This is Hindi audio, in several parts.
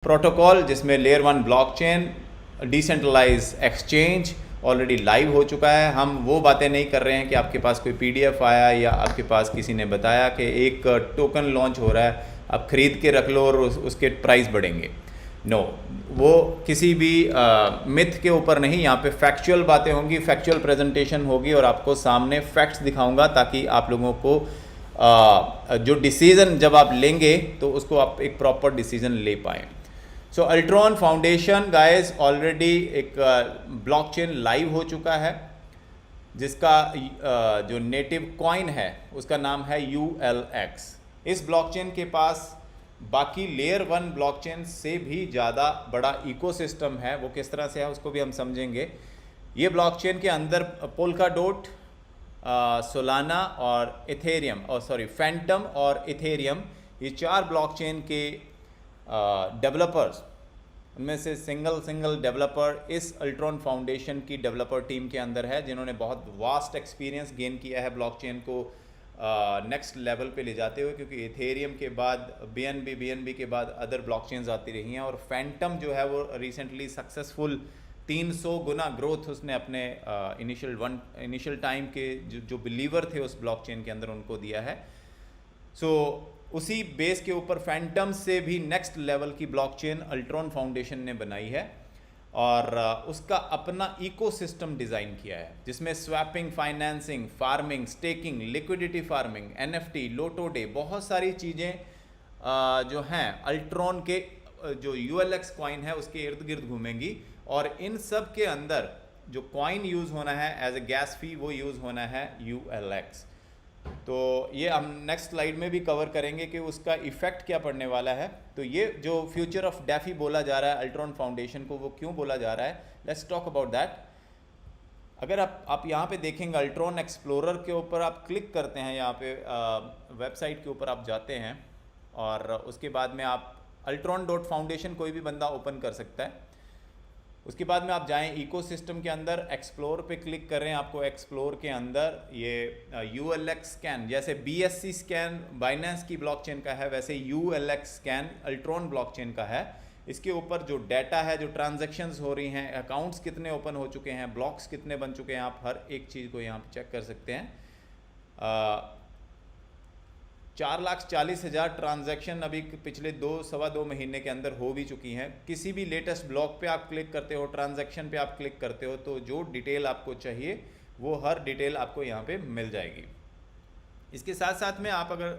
प्रोटोकॉल जिसमें layer 1 blockchain decentralise exchange already live हो चुका है। हम वो बातें नहीं कर रहे हैं कि आपके पास कोई पीडीएफ आया या आपके पास किसी ने बताया कि एक टोकन लॉन्च हो रहा है, आप ख़रीद के रख लो और उसके प्राइस बढ़ेंगे। नो, वो किसी भी मिथ के ऊपर नहीं, यहाँ पे फैक्चुअल बातें होंगी, फैक्चुअल प्रेजेंटेशन होगी और आपको सामने फैक्ट्स दिखाऊंगा ताकि आप लोगों को जो डिसीज़न जब आप लेंगे तो उसको आप एक प्रॉपर डिसीज़न ले पाएँ। सो अल्ट्रॉन फाउंडेशन गाइस ऑलरेडी एक ब्लॉकचेन लाइव हो चुका है जिसका जो नेटिव कॉइन है उसका नाम है ULX। इस ब्लॉकचेन के पास बाकी लेयर 1 ब्लॉकचेन से भी ज़्यादा बड़ा इकोसिस्टम है। वो किस तरह से है उसको भी हम समझेंगे। ये ब्लॉकचेन के अंदर पोल्काडोट, सोलाना और इथेरियम फैंटम और इथेरियम, ये 4 ब्लॉकचेन के डेवलपर्स, उनमें से सिंगल डेवलपर इस अल्ट्रॉन फाउंडेशन की डेवलपर टीम के अंदर है, जिन्होंने बहुत वास्ट एक्सपीरियंस गेन किया है ब्लॉकचेन को नेक्स्ट लेवल पे ले जाते हुए, क्योंकि इथेरियम के बाद BNB के बाद अदर ब्लॉकचेन्स आती रही हैं और फैंटम जो है वो रिसेंटली सक्सेसफुल 300 गुना ग्रोथ उसने अपने इनिशियल टाइम के जो बिलीवर थे उस ब्लॉकचेन के अंदर उनको दिया है। सो उसी बेस के ऊपर फैंटम से भी नेक्स्ट लेवल की ब्लॉकचेन अल्ट्रॉन फाउंडेशन ने बनाई है और उसका अपना इकोसिस्टम डिज़ाइन किया है जिसमें swapping, financing, farming, staking, liquidity farming, NFT, लोटो डे, बहुत सारी चीज़ें जो हैं अल्ट्रॉन के जो ULX कॉइन है उसके इर्द गिर्द घूमेंगी और इन सब के अंदर जो कॉइन यूज़ होना है एज ए गैस फी वो यूज़ होना है ULX। तो ये हम नेक्स्ट स्लाइड में भी कवर करेंगे कि उसका इफ़ेक्ट क्या पड़ने वाला है। तो ये जो फ्यूचर ऑफ डेफी बोला जा रहा है अल्ट्रॉन फाउंडेशन को, वो क्यों बोला जा रहा है, लेट्स टॉक अबाउट दैट। अगर आप यहाँ पे देखेंगे अल्ट्रॉन एक्सप्लोरर के ऊपर आप क्लिक करते हैं, यहाँ पे वेबसाइट के ऊपर आप जाते हैं और उसके बाद में आप altron.foundation कोई भी बंदा ओपन कर सकता है। उसके बाद में आप जाएं इकोसिस्टम के अंदर, एक्सप्लोर पे क्लिक करें, आपको एक्सप्लोर के अंदर ये ULX स्कैन, जैसे BSC स्कैन बाइनेंस की ब्लॉकचेन का है वैसे ULX स्कैन अल्ट्रॉन ब्लॉकचेन का है। इसके ऊपर जो डाटा है, जो ट्रांजैक्शंस हो रही हैं, अकाउंट्स कितने ओपन हो चुके हैं, ब्लॉक्स कितने बन चुके हैं, आप हर एक चीज़ को यहाँ पे चेक कर सकते हैं। 4,40,000 ट्रांजैक्शन अभी पिछले सवा दो महीने के अंदर हो भी चुकी हैं। किसी भी लेटेस्ट ब्लॉक पे आप क्लिक करते हो, ट्रांजैक्शन पे आप क्लिक करते हो तो जो डिटेल आपको चाहिए वो हर डिटेल आपको यहाँ पे मिल जाएगी। इसके साथ साथ में आप अगर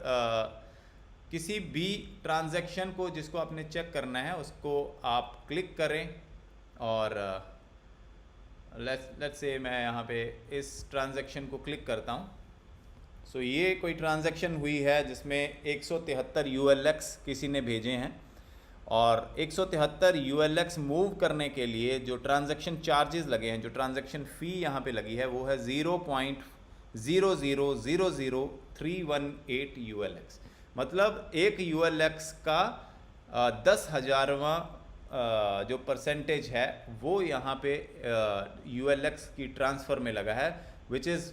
किसी भी ट्रांजैक्शन को जिसको आपने चेक करना है उसको आप क्लिक करें और लेट्स से मैं यहाँ पे इस ट्रांजैक्शन को क्लिक करता हूँ। सो ये कोई ट्रांजैक्शन हुई है जिसमें 173 ULX किसी ने भेजे हैं और 173 ULX मूव करने के लिए जो ट्रांजैक्शन चार्जेस लगे हैं, जो ट्रांजैक्शन फ़ी यहाँ पे लगी है वो है 0.0000318 ULX। मतलब एक ULX का 10,000वां जो परसेंटेज है वो यहाँ पे ULX की ट्रांसफ़र में लगा है, विच इज़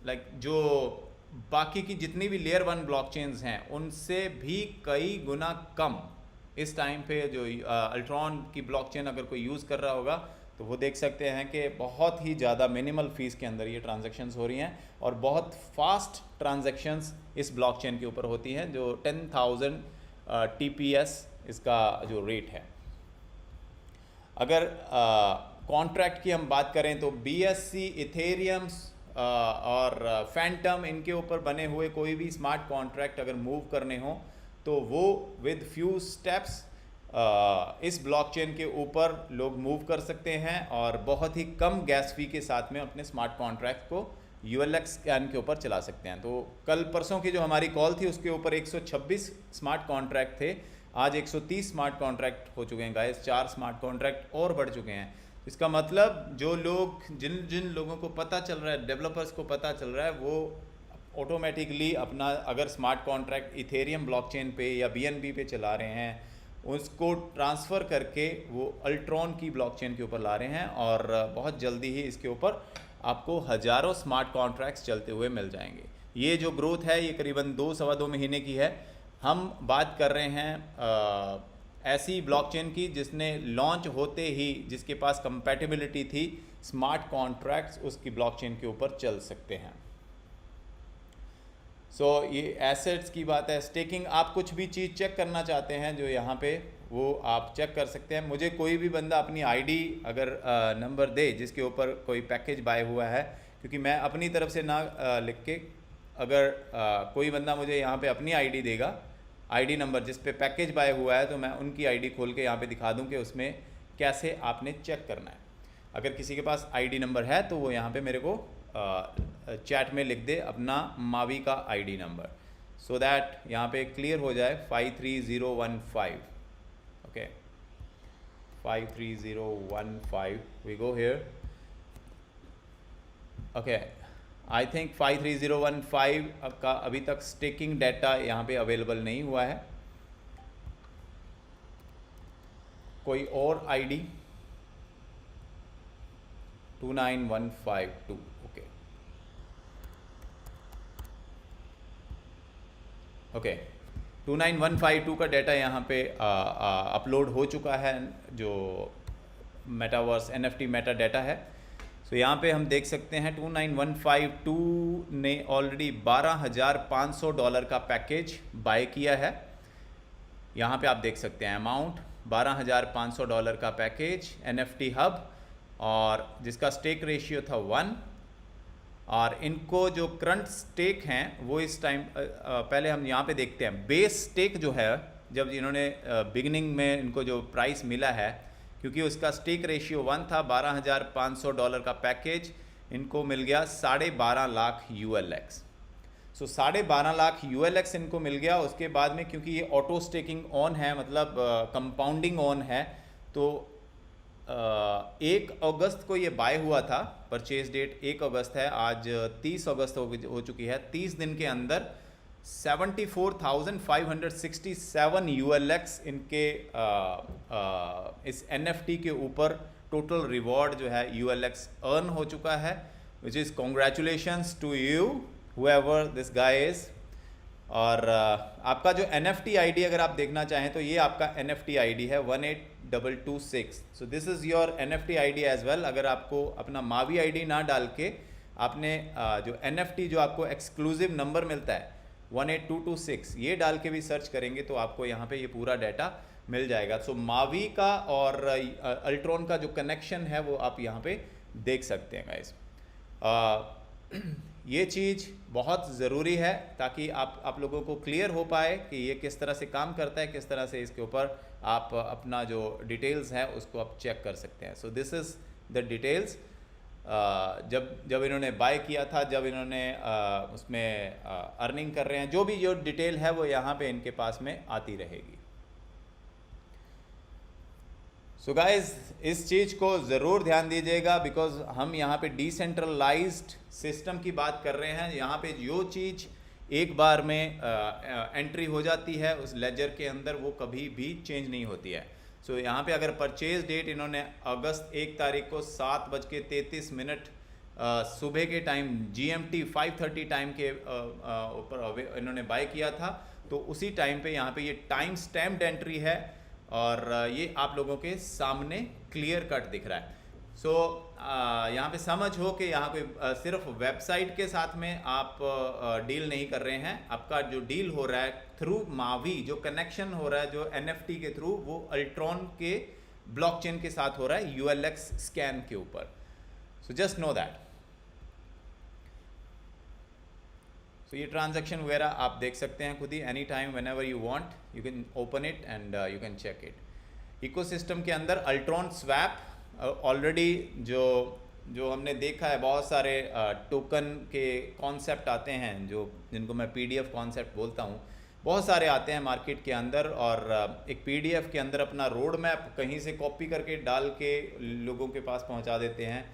लाइक जो बाकी की जितनी भी लेयर 1 ब्लॉकचेन्स हैं उनसे भी कई गुना कम इस टाइम पे जो अल्ट्रॉन की ब्लॉकचेन अगर कोई यूज़ कर रहा होगा तो वो देख सकते हैं कि बहुत ही ज़्यादा मिनिमल फीस के अंदर ये ट्रांजैक्शंस हो रही हैं और बहुत फास्ट ट्रांजैक्शंस इस ब्लॉकचेन के ऊपर होती हैं, जो 10,000 TPS इसका जो रेट है। अगर कॉन्ट्रैक्ट की हम बात करें तो BSC, इथेरियम और फैंटम, इनके ऊपर बने हुए कोई भी स्मार्ट कॉन्ट्रैक्ट अगर मूव करने हो तो वो विद फ्यू स्टेप्स इस ब्लॉकचेन के ऊपर लोग मूव कर सकते हैं और बहुत ही कम गैस फी के साथ में अपने स्मार्ट कॉन्ट्रैक्ट को ULX स्कैन के ऊपर चला सकते हैं। तो कल परसों की जो हमारी कॉल थी उसके ऊपर 126 स्मार्ट कॉन्ट्रैक्ट थे, आज 130 स्मार्ट कॉन्ट्रैक्ट हो चुके हैं गाइस, 4 स्मार्ट कॉन्ट्रैक्ट और बढ़ चुके हैं। इसका मतलब जो लोग जिन लोगों को पता चल रहा है, डेवलपर्स को पता चल रहा है, वो ऑटोमेटिकली अपना अगर स्मार्ट कॉन्ट्रैक्ट इथेरियम ब्लॉकचेन पे या BNB पे चला रहे हैं उसको ट्रांसफ़र करके वो अल्ट्रॉन की ब्लॉकचेन के ऊपर ला रहे हैं और बहुत जल्दी ही इसके ऊपर आपको हज़ारों स्मार्ट कॉन्ट्रैक्ट्स चलते हुए मिल जाएंगे। ये जो ग्रोथ है ये करीबन 2 सवा 2 महीने की है। हम बात कर रहे हैं ऐसी ब्लॉकचेन की जिसने लॉन्च होते ही जिसके पास कंपैटिबिलिटी थी स्मार्ट कॉन्ट्रैक्ट्स उसकी ब्लॉकचेन के ऊपर चल सकते हैं। ये एसेट्स की बात है। स्टेकिंग, आप कुछ भी चीज़ चेक करना चाहते हैं जो यहाँ पे, वो आप चेक कर सकते हैं। मुझे कोई भी बंदा अपनी आईडी अगर नंबर दे जिसके ऊपर कोई पैकेज बाय हुआ है, क्योंकि मैं अपनी तरफ से ना लिख के, अगर कोई बंदा मुझे यहाँ पे अपनी आईडी देगा, आईडी नंबर जिस पे पैकेज बाय हुआ है, तो मैं उनकी आईडी खोल के यहाँ पे दिखा दूँ कि उसमें कैसे आपने चेक करना है। अगर किसी के पास आईडी नंबर है तो वो यहाँ पे मेरे को चैट में लिख दे अपना मावी का आईडी नंबर, सो दैट यहाँ पे क्लियर हो जाए। 53015, okay, 53015, we go here, okay. I think 53015 का अभी तक स्टेकिंग डाटा यहाँ पे अवेलेबल नहीं हुआ है। कोई और आईडी 29152, ओके ओके, 29152 का डाटा यहाँ पे अपलोड हो चुका है, जो मेटावर्स NFT मेटा डाटा है। यहाँ पे हम देख सकते हैं 29152 ने ऑलरेडी $12,500 का पैकेज बाय किया है। यहाँ पे आप देख सकते हैं अमाउंट $12,500 का पैकेज NFT हब, और जिसका स्टेक रेशियो था 1। और इनको जो करंट स्टेक हैं वो इस टाइम, पहले हम यहाँ पे देखते हैं बेस स्टेक जो है, जब इन्होंने बिगिनिंग में इनको जो प्राइस मिला है, क्योंकि उसका स्टेक रेशियो 1 था, $12,500 का पैकेज इनको मिल गया 12.5 लाख ULX। 12.5 लाख ULX इनको मिल गया। उसके बाद में क्योंकि ये ऑटो स्टेकिंग ऑन है, मतलब कंपाउंडिंग ऑन है, तो 1 अगस्त को ये बाय हुआ था, परचेज डेट 1 अगस्त है, आज 30 अगस्त हो चुकी है। 30 दिन के अंदर 74,567 ULX इनके इस NFT के ऊपर टोटल रिवॉर्ड जो है ULX अर्न हो चुका है, which is congratulations to you whoever this guy is. और आपका जो NFT ID अगर आप देखना चाहें तो ये आपका NFT ID है 18226। So this is your NFT ID as well. अगर आपको अपना मावी ID ना डाल के आपने जो NFT जो आपको एक्सक्लूसिव नंबर मिलता है 18226, ये डाल के भी सर्च करेंगे तो आपको यहाँ पे ये पूरा डाटा मिल जाएगा। मावी का और अल्ट्रॉन का जो कनेक्शन है वो आप यहाँ पे देख सकते हैं गाइस। ये चीज़ बहुत ज़रूरी है ताकि आप लोगों को क्लियर हो पाए कि ये किस तरह से काम करता है, किस तरह से इसके ऊपर आप अपना जो डिटेल्स है उसको आप चेक कर सकते हैं। So this is the details. जब इन्होंने बाय किया था, जब इन्होंने उसमें अर्निंग कर रहे हैं, जो भी जो डिटेल है वो यहाँ पे इनके पास में आती रहेगी। सो गाइज, इस चीज़ को ज़रूर ध्यान दीजिएगा, बिकॉज हम यहाँ पे डिसेंट्रलाइज्ड सिस्टम की बात कर रहे हैं। यहाँ पे जो चीज़ एक बार में एंट्री हो जाती है उस लेजर के अंदर, वो कभी भी चेंज नहीं होती है। सो यहाँ पे अगर परचेज डेट इन्होंने अगस्त 1 तारीख को 7:33 सुबह के टाइम GMT 5:30 टाइम के ऊपर इन्होंने बाय किया था, तो उसी टाइम पे यहाँ पे ये टाइम स्टैम्प्ड एंट्री है और ये आप लोगों के सामने क्लियर कट दिख रहा है। सो यहाँ पे समझ हो कि यहाँ कोई सिर्फ वेबसाइट के साथ में आप डील नहीं कर रहे हैं। आपका जो डील हो रहा है थ्रू मावी, जो कनेक्शन हो रहा है जो NFT के थ्रू, वो अल्ट्रॉन के ब्लॉकचेन के साथ हो रहा है ULX स्कैन के ऊपर। So just know that. So ये ट्रांजैक्शन वगैरह आप देख सकते हैं खुद ही, any time whenever you want you can open it and you can check it. Ecosystem के अंदर अल्ट्रॉन स्वैप ऑलरेडी जो हमने देखा है, बहुत सारे टोकन के कॉन्सेप्ट आते हैं जिनको मैं PDF कॉन्सेप्ट बोलता हूँ, बहुत सारे आते हैं मार्केट के अंदर, और एक PDF के अंदर अपना रोड मैप कहीं से कॉपी करके डाल के लोगों के पास पहुँचा देते हैं।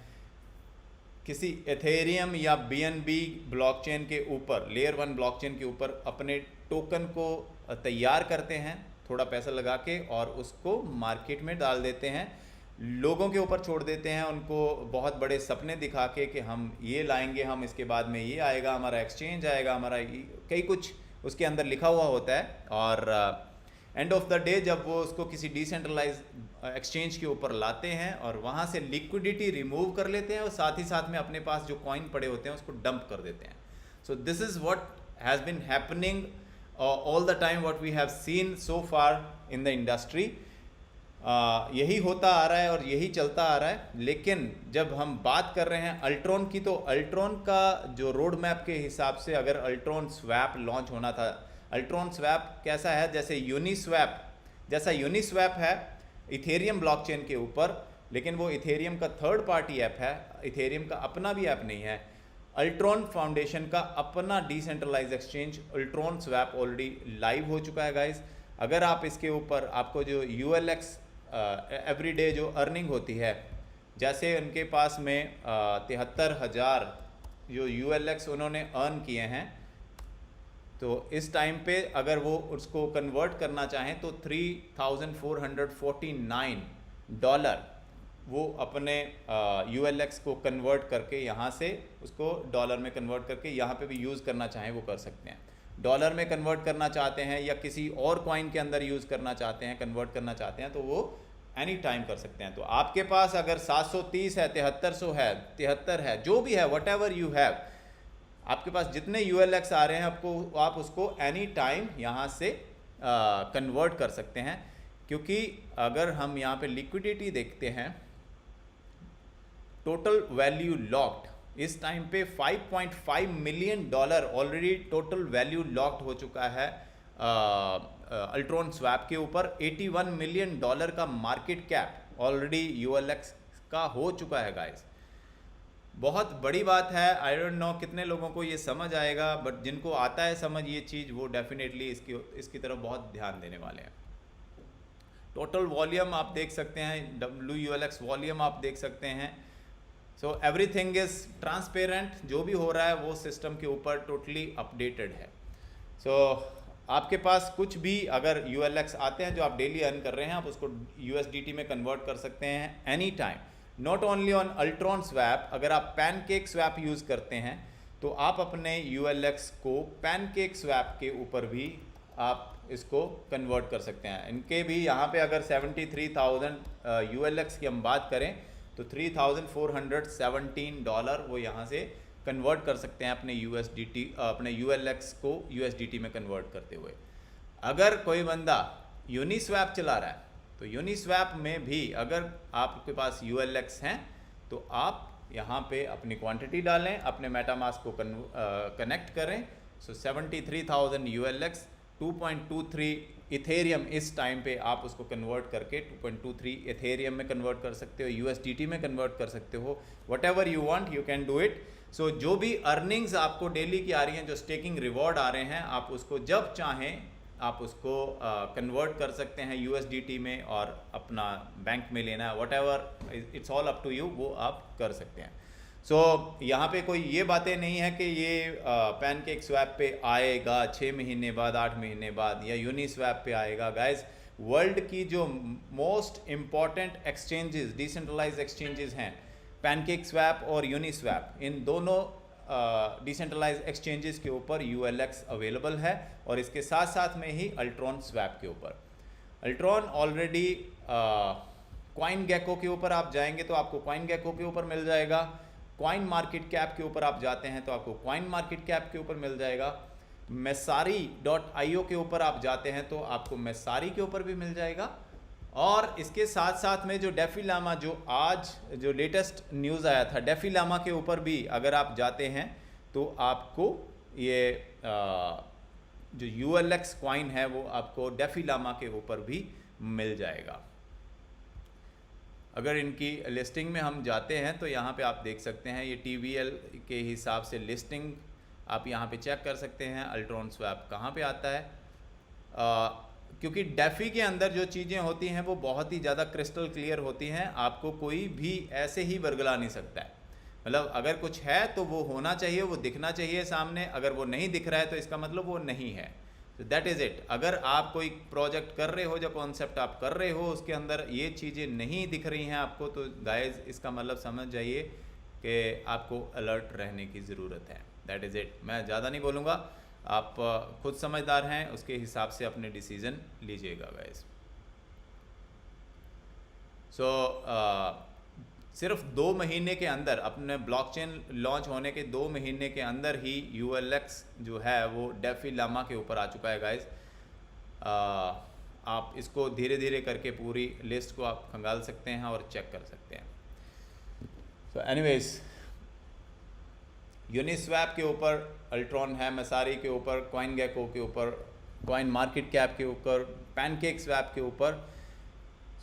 किसी एथेरियम या BNB ब्लॉकचेन के ऊपर, लेयर 1 ब्लॉकचेन के ऊपर अपने टोकन को तैयार करते हैं थोड़ा पैसा लगा के, और उसको मार्केट में डाल देते हैं, लोगों के ऊपर छोड़ देते हैं, उनको बहुत बड़े सपने दिखा के कि हम ये लाएंगे, हम इसके बाद में ये आएगा, हमारा एक्सचेंज आएगा, हमारा कई कुछ उसके अंदर लिखा हुआ होता है। और एंड ऑफ द डे जब वो उसको किसी डिसेंट्रलाइज एक्सचेंज के ऊपर लाते हैं और वहाँ से लिक्विडिटी रिमूव कर लेते हैं और साथ ही साथ में अपने पास जो कॉइन पड़े होते हैं उसको डंप कर देते हैं. So this is what has been happening all the time, what we have seen so far in the industry. यही होता आ रहा है और यही चलता आ रहा है. लेकिन जब हम बात कर रहे हैं अल्ट्रॉन की, तो अल्ट्रॉन का जो रोड मैप के हिसाब से अगर अल्ट्रॉन स्वैप लॉन्च होना था, अल्ट्रॉन स्वैप कैसा है, जैसे यूनिस्वैप, जैसा यूनिस्वैप है इथेरियम ब्लॉकचेन के ऊपर, लेकिन वो इथेरियम का थर्ड पार्टी ऐप है, इथेरियम का अपना भी ऐप नहीं है. अल्ट्रॉन फाउंडेशन का अपना decentralise exchange Ultron swap already live हो चुका है गाइस. अगर आप इसके ऊपर आपको जो ULX एवरीडे जो अर्निंग होती है, जैसे उनके पास में 73,000 जो ULX उन्होंने अर्न किए हैं, तो इस टाइम पे अगर वो उसको कन्वर्ट करना चाहें तो $3,449 वो अपने ULX को कन्वर्ट करके यहाँ से उसको डॉलर में कन्वर्ट करके यहाँ पे भी यूज़ करना चाहें वो कर सकते हैं. डॉलर में कन्वर्ट करना चाहते हैं या किसी और कॉइन के अंदर यूज़ करना चाहते हैं, कन्वर्ट करना चाहते हैं, तो वो एनी टाइम कर सकते हैं. तो आपके पास अगर 730 है, 7300 है, 73 है, जो भी है, वट एवर यू हैव, आपके पास जितने ULX आ रहे हैं आपको, आप उसको एनी टाइम यहाँ से कन्वर्ट कर सकते हैं. क्योंकि अगर हम यहाँ पे लिक्विडिटी देखते हैं, टोटल वैल्यू लॉक्ड इस टाइम पे $5.5 million already total value locked हो चुका है अल्ट्रॉन स्वैप के ऊपर. $81 मिलियन का मार्केट कैप ऑलरेडी ULX का हो चुका है गाइस. बहुत बड़ी बात है. आई डोंट नो कितने लोगों को ये समझ आएगा, बट जिनको आता है समझ ये चीज़, वो डेफिनेटली इसकी तरफ बहुत ध्यान देने वाले हैं. टोटल वॉल्यूम आप देख सकते हैं, WULX वॉल्यूम आप देख सकते हैं. So everything is transparent. जो भी हो रहा है वो सिस्टम के ऊपर टोटली अपडेटेड है. सो आपके पास कुछ भी अगर ULX आते हैं जो आप डेली अर्न कर रहे हैं, आप उसको USDT में कन्वर्ट कर सकते हैं any time. Not only on Ultron swap, अगर आप पैनकेक स्वैप यूज़ करते हैं तो आप अपने ULX को पैनकेक स्वैप के ऊपर भी आप इसको कन्वर्ट कर सकते हैं. इनके भी यहाँ पे अगर 73,000 ULX की हम बात करें तो $3,417 वो यहाँ से कन्वर्ट कर सकते हैं अपने अपने ULX को USDT में कन्वर्ट करते हुए. अगर कोई बंदा यूनिस्वैप चला रहा है तो यूनिस्वैप में भी अगर आपके पास ULX हैं तो आप यहाँ पे अपनी क्वांटिटी डालें, अपने मेटामास्क को कनेक्ट करें. सो 73,000 ULX, 2.23 इथेरियम इस टाइम पे आप उसको कन्वर्ट करके 2.23 इथेरियम में कन्वर्ट कर सकते हो, USDT में कन्वर्ट कर सकते हो. Whatever you want you can do it. So जो भी अर्निंग्स आपको डेली की आ रही हैं, जो स्टेकिंग रिवॉर्ड आ रहे हैं, आप उसको जब चाहें आप उसको कन्वर्ट कर सकते हैं USDT में और अपना बैंक में लेना है, whatever it's all up to you, वो आप कर सकते हैं. सो यहाँ पे कोई ये बातें नहीं है कि ये पैनकेक स्वैप पे आएगा 6 महीने बाद, 8 महीने बाद, या यूनिस्वैप पे आएगा. गाइज, वर्ल्ड की जो most important exchanges, decentralize exchanges हैं, पैनकेक स्वैप और यूनिस्वैप, इन दोनों डिसेंट्रलाइज एक्सचेंजेस के ऊपर ULX अवेलेबल है. और इसके साथ साथ में ही अल्ट्रॉन स्वैप के ऊपर. अल्ट्रॉन ऑलरेडी कॉइन गेको के ऊपर आप जाएंगे तो आपको कॉइन गेको के ऊपर मिल जाएगा. कॉइन मार्केट कैप के ऊपर आप जाते हैं तो आपको कॉइन मार्केट कैप के ऊपर मिल जाएगा. Messari.io के ऊपर आप जाते हैं तो आपको Messari के ऊपर भी मिल जाएगा. और इसके साथ साथ में जो डेफी लामा, जो आज जो लेटेस्ट न्यूज़ आया था, डेफी लामा के ऊपर भी अगर आप जाते हैं तो आपको ये जो ULX कॉइन है वो आपको डेफी लामा के ऊपर भी मिल जाएगा. अगर इनकी लिस्टिंग में हम जाते हैं तो यहाँ पे आप देख सकते हैं ये TVL के हिसाब से लिस्टिंग आप यहाँ पे चेक कर सकते हैं. अल्ट्रॉन स्वैप कहाँ पे आता है, क्योंकि डेफी के अंदर जो चीज़ें होती हैं वो बहुत ही ज़्यादा क्रिस्टल क्लियर होती हैं. आपको कोई भी ऐसे ही बरगला नहीं सकता है. मतलब अगर कुछ है तो वो होना चाहिए, वो दिखना चाहिए सामने. अगर वो नहीं दिख रहा है तो इसका मतलब वो नहीं है. तो दैट इज़ इट. अगर आप कोई प्रोजेक्ट कर रहे हो, जो कॉन्सेप्ट आप कर रहे हो, उसके अंदर ये चीज़ें नहीं दिख रही हैं आपको, तो गाइज इसका मतलब समझ जाइए कि आपको अलर्ट रहने की ज़रूरत है. That is it. मैं ज़्यादा नहीं बोलूँगा. आप खुद समझदार हैं, उसके हिसाब से अपने डिसीज़न लीजिएगा गाइस। सो सिर्फ 2 महीने के अंदर, अपने ब्लॉकचेन लॉन्च होने के 2 महीने के अंदर ही ULX जो है वो डेफी लामा के ऊपर आ चुका है गाइस। आप इसको धीरे धीरे करके पूरी लिस्ट को आप खंगाल सकते हैं और चेक कर सकते हैं। सो एनीवेज, यूनिस्वैप के ऊपर अल्ट्रॉन है, मसारी के ऊपर, कॉइनगेको के ऊपर, कॉइन मार्केट कैप के ऊपर, पैनकेक स्वैप के ऊपर।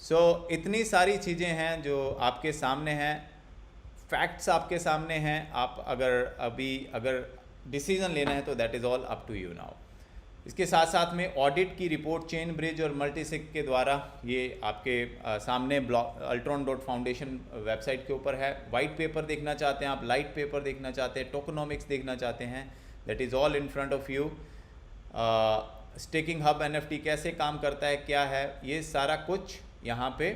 सो इतनी सारी चीज़ें हैं जो आपके सामने हैं, फैक्ट्स आपके सामने हैं। आप अगर डिसीज़न लेना है तो that is all up to you now. इसके साथ साथ में ऑडिट की रिपोर्ट चेन ब्रिज और मल्टीसिग के द्वारा ये आपके सामने altron.foundation वेबसाइट के ऊपर है। वाइट पेपर देखना चाहते हैं आप, लाइट पेपर देखना चाहते हैं, टोकनोमिक्स देखना चाहते हैं, that is all in front of you. Staking hub NFT कैसे काम करता है, क्या है, ये सारा कुछ यहाँ पे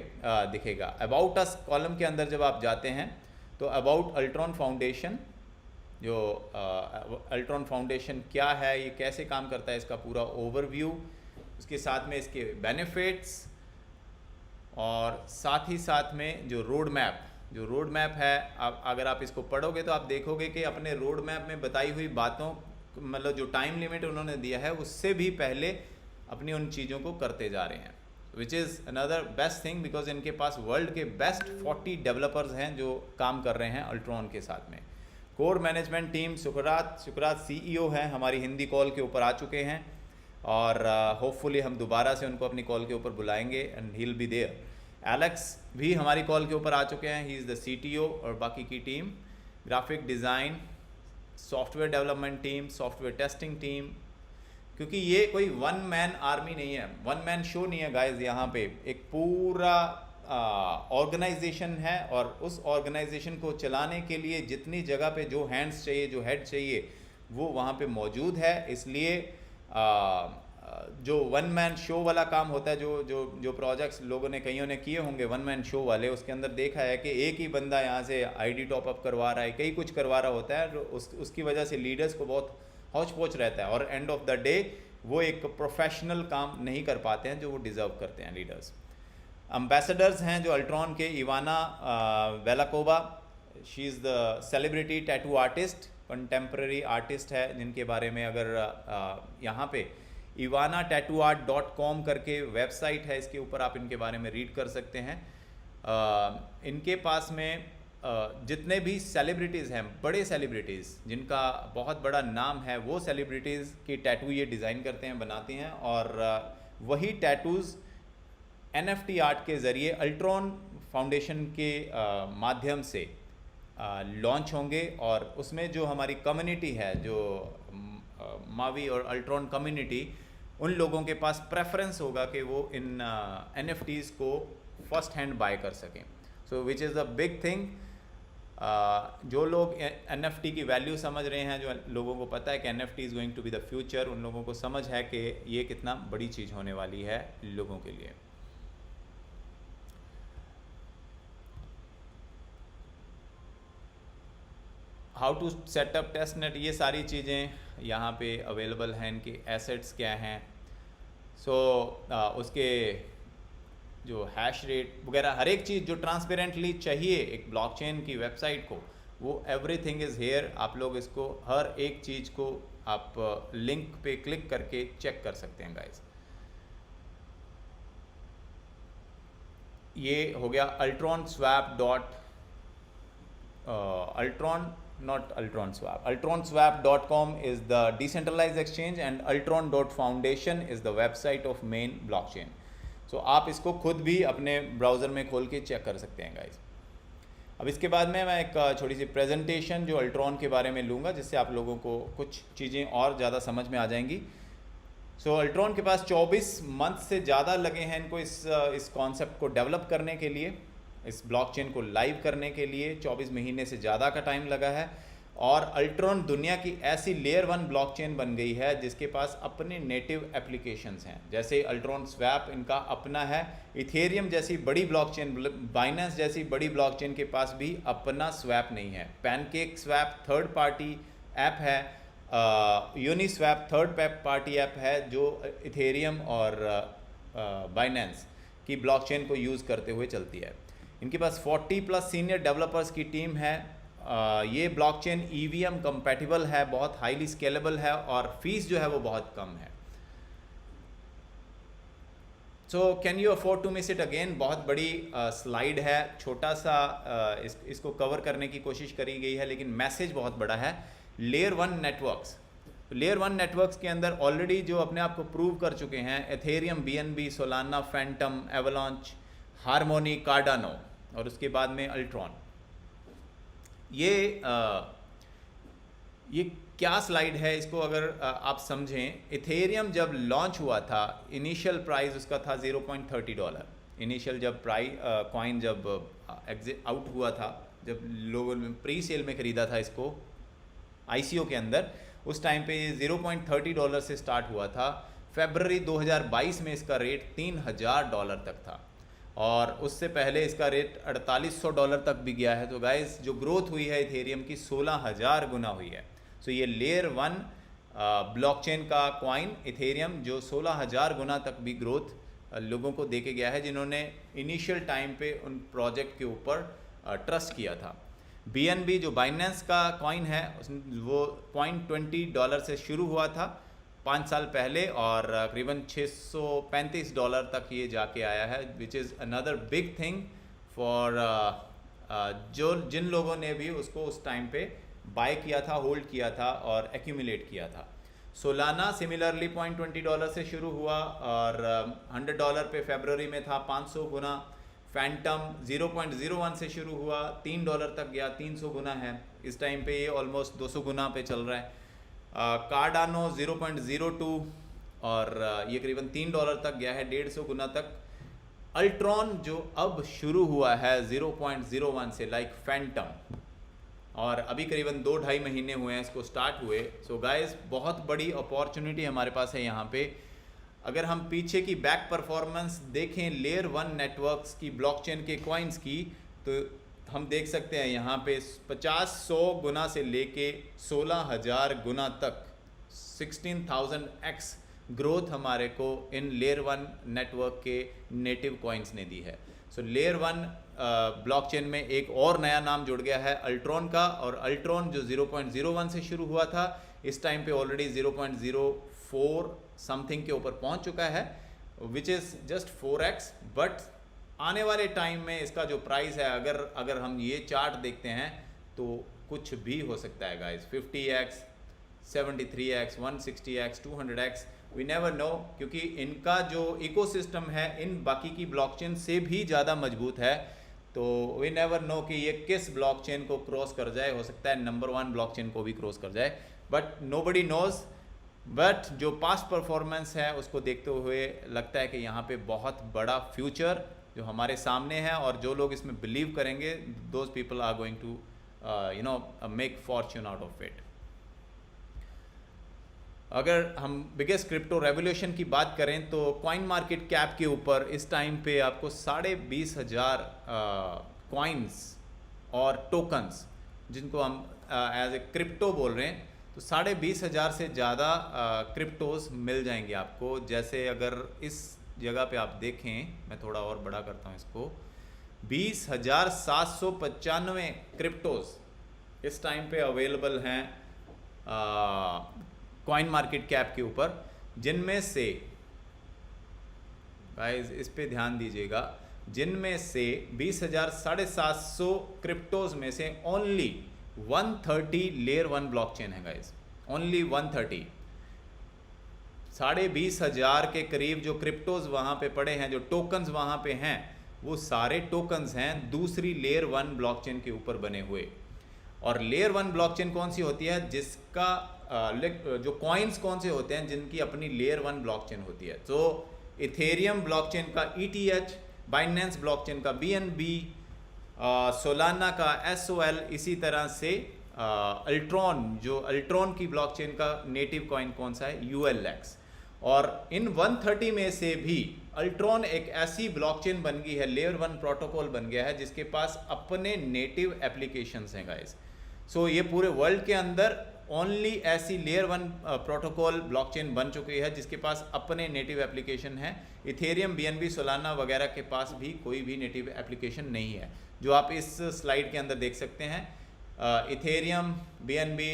दिखेगा। अबाउट अस कॉलम के अंदर जब आप जाते हैं तो अबाउट अल्ट्रॉन फाउंडेशन, जो अल्ट्रॉन फाउंडेशन क्या है, ये कैसे काम करता है, इसका पूरा ओवरव्यू, उसके साथ में इसके बेनिफिट्स, और साथ ही साथ में जो रोड मैप है, अगर आप इसको पढ़ोगे तो आप देखोगे कि अपने रोड मैप में बताई हुई बातों, मतलब जो टाइम लिमिट उन्होंने दिया है उससे भी पहले अपनी उन चीज़ों को करते जा रहे हैं, विच is another best thing, because इनके पास वर्ल्ड के बेस्ट 40 डेवलपर्स हैं जो काम कर रहे हैं अल्ट्रॉन के साथ में। कोर मैनेजमेंट टीम सुकरात CEO हैं, हमारी हिंदी कॉल के ऊपर आ चुके हैं, और होपफुली हम दोबारा से उनको अपनी कॉल के ऊपर बुलाएंगे and he will be there. Alex भी हमारी कॉल के ऊपर आ चुके हैं, ही इज़ द CTO, और बाकी की team, graphic design, software development team, software testing team, क्योंकि ये कोई 1 मैन आर्मी नहीं है, 1 मैन शो नहीं है गाइज। यहाँ पे एक पूरा ऑर्गेनाइजेशन है, और उस ऑर्गेनाइजेशन को चलाने के लिए जितनी जगह पे जो हैंड्स चाहिए, जो हेड चाहिए, वो वहाँ पे मौजूद है। इसलिए जो 1 मैन शो वाला काम होता है, जो प्रोजेक्ट्स लोगों ने, कईयों ने किए होंगे 1 मैन शो वाले, उसके अंदर देखा है कि एक ही बंदा यहाँ से ID टॉपअप करवा रहा है, कई कुछ करवा रहा होता है, उसकी वजह से लीडर्स को बहुत हौच पौच रहता है, और एंड ऑफ द डे वो एक प्रोफेशनल काम नहीं कर पाते हैं जो वो डिज़र्व करते हैं लीडर्स। एम्बेसडर्स हैं जो अल्ट्रॉन के, Ivana Velakova, she is the celebrity tattoo artist, contemporary artist है, जिनके बारे में अगर यहाँ पे ivanatattooart.com करके वेबसाइट है, इसके ऊपर आप इनके बारे में रीड कर सकते हैं। इनके पास में जितने भी सेलिब्रिटीज़ हैं, बड़े सेलिब्रिटीज़ जिनका बहुत बड़ा नाम है, वो सेलिब्रिटीज़ की टैटू ये डिज़ाइन करते हैं, बनाते हैं, और वही टैटूज़ NFT आर्ट के ज़रिए अल्ट्रॉन फाउंडेशन के माध्यम से लॉन्च होंगे, और उसमें जो हमारी कम्युनिटी है, जो मावी और अल्ट्रॉन कम्युनिटी, उन लोगों के पास प्रेफरेंस होगा कि वो इन NFTs को फर्स्ट हैंड बाय कर सकें। So which is the big thing. जो लोग NFT की वैल्यू समझ रहे हैं, जो लोगों को पता है कि NFT is going to be the future, उन लोगों को समझ है कि ये कितना बड़ी चीज़ होने वाली है लोगों के लिए। How to set up test net, ये सारी चीज़ें यहाँ पे अवेलेबल हैं, इनके एसेट्स क्या हैं, उसके जो हैश रेट वगैरह, हर एक चीज़ जो ट्रांसपेरेंटली चाहिए एक ब्लॉकचेन की वेबसाइट को, वो एवरीथिंग इज़ हेयर। आप लोग इसको, हर एक चीज़ को आप लिंक पे क्लिक करके चेक कर सकते हैं गाइस। ये हो गया altronswap.com is the decentralized exchange and altron.foundation is the website of main blockchain. सो आप इसको खुद भी अपने ब्राउज़र में खोल के चेक कर सकते हैं गाइस। अब इसके बाद में मैं एक छोटी सी प्रेजेंटेशन जो अल्ट्रॉन के बारे में लूँगा, जिससे आप लोगों को कुछ चीज़ें और ज़्यादा समझ में आ जाएंगी। सो अल्ट्रॉन के पास 24 मंथ से ज़्यादा लगे हैं इनको इस कॉन्सेप्ट को डेवलप करने के लिए, इस ब्लॉकचेन को लाइव करने के लिए 24 महीने से ज़्यादा का टाइम लगा है। और अल्ट्रॉन दुनिया की ऐसी लेयर 1 ब्लॉकचेन बन गई है जिसके पास अपने नेटिव एप्लीकेशंस हैं। जैसे अल्ट्रॉन स्वैप इनका अपना है, इथेरियम जैसी बड़ी ब्लॉकचेन, बाइनेंस जैसी बड़ी ब्लॉकचेन के पास भी अपना स्वैप नहीं है। Pancake swap third party app है, यूनिस्वैप थर्ड पार्टी ऐप है जो इथेरियम और बाइनेंस की ब्लॉकचेन को यूज़ करते हुए चलती है। इनके पास 40 प्लस सीनियर डेवलपर्स की टीम है। ये ब्लॉकचेन EVM कंपैटिबल है, बहुत हाईली स्केलेबल है और फीस जो है वो बहुत कम है। So can you afford to miss it again. बहुत बड़ी स्लाइड है, छोटा सा इसको कवर करने की कोशिश करी गई है, लेकिन मैसेज बहुत बड़ा है। लेयर 1 नेटवर्क्स, लेयर 1 नेटवर्क्स के अंदर ऑलरेडी जो अपने आप को प्रूव कर चुके हैं Ethereum, BNB, Solana, Phantom, avalanche, harmony, Cardano और उसके बाद में अल्ट्रॉन। ये क्या स्लाइड है, इसको अगर आप समझें। इथेरियम जब लॉन्च हुआ था, इनिशियल प्राइस उसका था $0.30। इनिशियल जब कॉइन जब एग्जिट आउट हुआ था, जब लोगों ने प्री सेल में ख़रीदा था इसको ICO के अंदर, उस टाइम पे ये $0.30 से स्टार्ट हुआ था। फरवरी 2022 में इसका रेट $3000 तक था और उससे पहले इसका रेट $4800 तक भी गया है। तो गाइस जो ग्रोथ हुई है इथेरियम की 16000 गुना हुई है। सो ये लेयर 1 ब्लॉकचेन का कॉइन इथेरियम जो 16000 गुना तक भी ग्रोथ लोगों को दे के गया है, जिन्होंने इनिशियल टाइम पे उन प्रोजेक्ट के ऊपर ट्रस्ट किया था। BNB जो बाइनेंस का कॉइन है वो $0.20 से शुरू हुआ था 5 साल पहले और करीबन $635 तक ये जाके आया है, which is another big thing for जिन लोगों ने भी उसको उस टाइम पे बाय किया था, होल्ड किया था और एक्यूमुलेट किया था। सोलाना सिमिलरली $0.20 से शुरू हुआ और $100 पे फरवरी में था, 500 गुना। फैंटम 0.01 से शुरू हुआ, $3 तक गया, 300 गुना है। इस टाइम पे ये ऑलमोस्ट 200 गुना पे चल रहा है। कार्डानो 0.02 और ये करीबन $3 तक गया है, 150 गुना तक। अल्ट्रॉन जो अब शुरू हुआ है 0.01 से, लाइक फैंटम, और अभी करीबन 2-2.5 महीने हुए हैं इसको स्टार्ट हुए। सो गाइस बहुत बड़ी अपॉर्चुनिटी हमारे पास है यहाँ पे। अगर हम पीछे की बैक परफॉर्मेंस देखें लेयर 1 नेटवर्क्स की, ब्लॉकचेन के कॉइन्स की, तो हम देख सकते हैं यहाँ पे 50-100 गुना से लेके 16000 गुना तक 16,000x ग्रोथ हमारे को इन लेयर 1 नेटवर्क के नेटिव कॉइन्स ने दी है। सो लेयर 1 ब्लॉकचेन में एक और नया नाम जुड़ गया है अल्ट्रॉन का, और अल्ट्रॉन जो 0.01 से शुरू हुआ था, इस टाइम पे ऑलरेडी 0.04 समथिंग के ऊपर पहुंच चुका है, which is just 4x। But आने वाले टाइम में इसका जो प्राइस है, अगर हम ये चार्ट देखते हैं तो कुछ भी हो सकता है guys, 50x, 73x, 160x, 200x, we never know, क्योंकि इनका जो इकोसिस्टम है इन बाकी की ब्लॉकचेन से भी ज़्यादा मजबूत है। तो वी नेवर नो कि ये किस ब्लॉकचेन को क्रॉस कर जाए, हो सकता है नंबर 1 ब्लॉकचेन को भी क्रॉस कर जाए, बट नोबडी नोज। बट जो पास्ट परफॉर्मेंस है उसको देखते हुए लगता है कि यहाँ पे बहुत बड़ा फ्यूचर जो हमारे सामने है, और जो लोग इसमें बिलीव करेंगे, those people are going to make fortune out of it. अगर हम बिगेस्ट क्रिप्टो रेवोल्यूशन की बात करें तो कॉइन मार्केट कैप के ऊपर इस टाइम पे आपको 20,500 कॉइन्स और टोकन्स, जिनको हम एज ए क्रिप्टो बोल रहे हैं, तो 20,500 से ज़्यादा क्रिप्टोज मिल जाएंगे आपको। जैसे अगर इस जगह पे आप देखें, मैं थोड़ा और बड़ा करता हूँ इसको, 20,795 क्रिप्टोज इस टाइम पे अवेलेबल हैं कॉइन मार्केट कैप के ऊपर, जिनमें से गाइस इस पे ध्यान दीजिएगा, जिनमें से 20,750 क्रिप्टोज में से ओनली 130 लेयर 1 ब्लॉकचेन है गाइस, ओनली 130। 20,500 के करीब जो क्रिप्टोज वहाँ पे पड़े हैं, जो टोकन्स वहाँ पे हैं, वो सारे टोकन्स हैं दूसरी लेयर 1 ब्लॉकचेन के ऊपर बने हुए। और लेयर 1 ब्लॉकचेन कौन सी होती है, जिसका जो कॉइन्स कौन से होते हैं जिनकी अपनी लेयर 1 ब्लॉकचेन होती है। तो इथेरियम ब्लॉकचेन का ETH, बाइनेंस ब्लॉकचेन का BNB, सोलाना का SOL, इसी तरह से अल्ट्रॉन, जो अल्ट्रॉन की ब्लॉकचेन का नेटिव कॉइन कौन सा है, ULX। और इन 130 में से भी अल्ट्रॉन एक ऐसी ब्लॉकचेन बन गई है, लेयर 1 प्रोटोकॉल बन गया है, जिसके पास अपने नेटिव एप्लीकेशंस हैं गाइस। सो ये पूरे वर्ल्ड के अंदर ओनली ऐसी लेयर 1 प्रोटोकॉल ब्लॉकचेन बन चुकी है जिसके पास अपने नेटिव एप्लीकेशन है। इथेरियम, बीएनबी, सोलाना वगैरह के पास भी कोई भी नेटिव एप्लीकेशन नहीं है, जो आप इस स्लाइड के अंदर देख सकते हैं। इथेरियम, बीएनबी,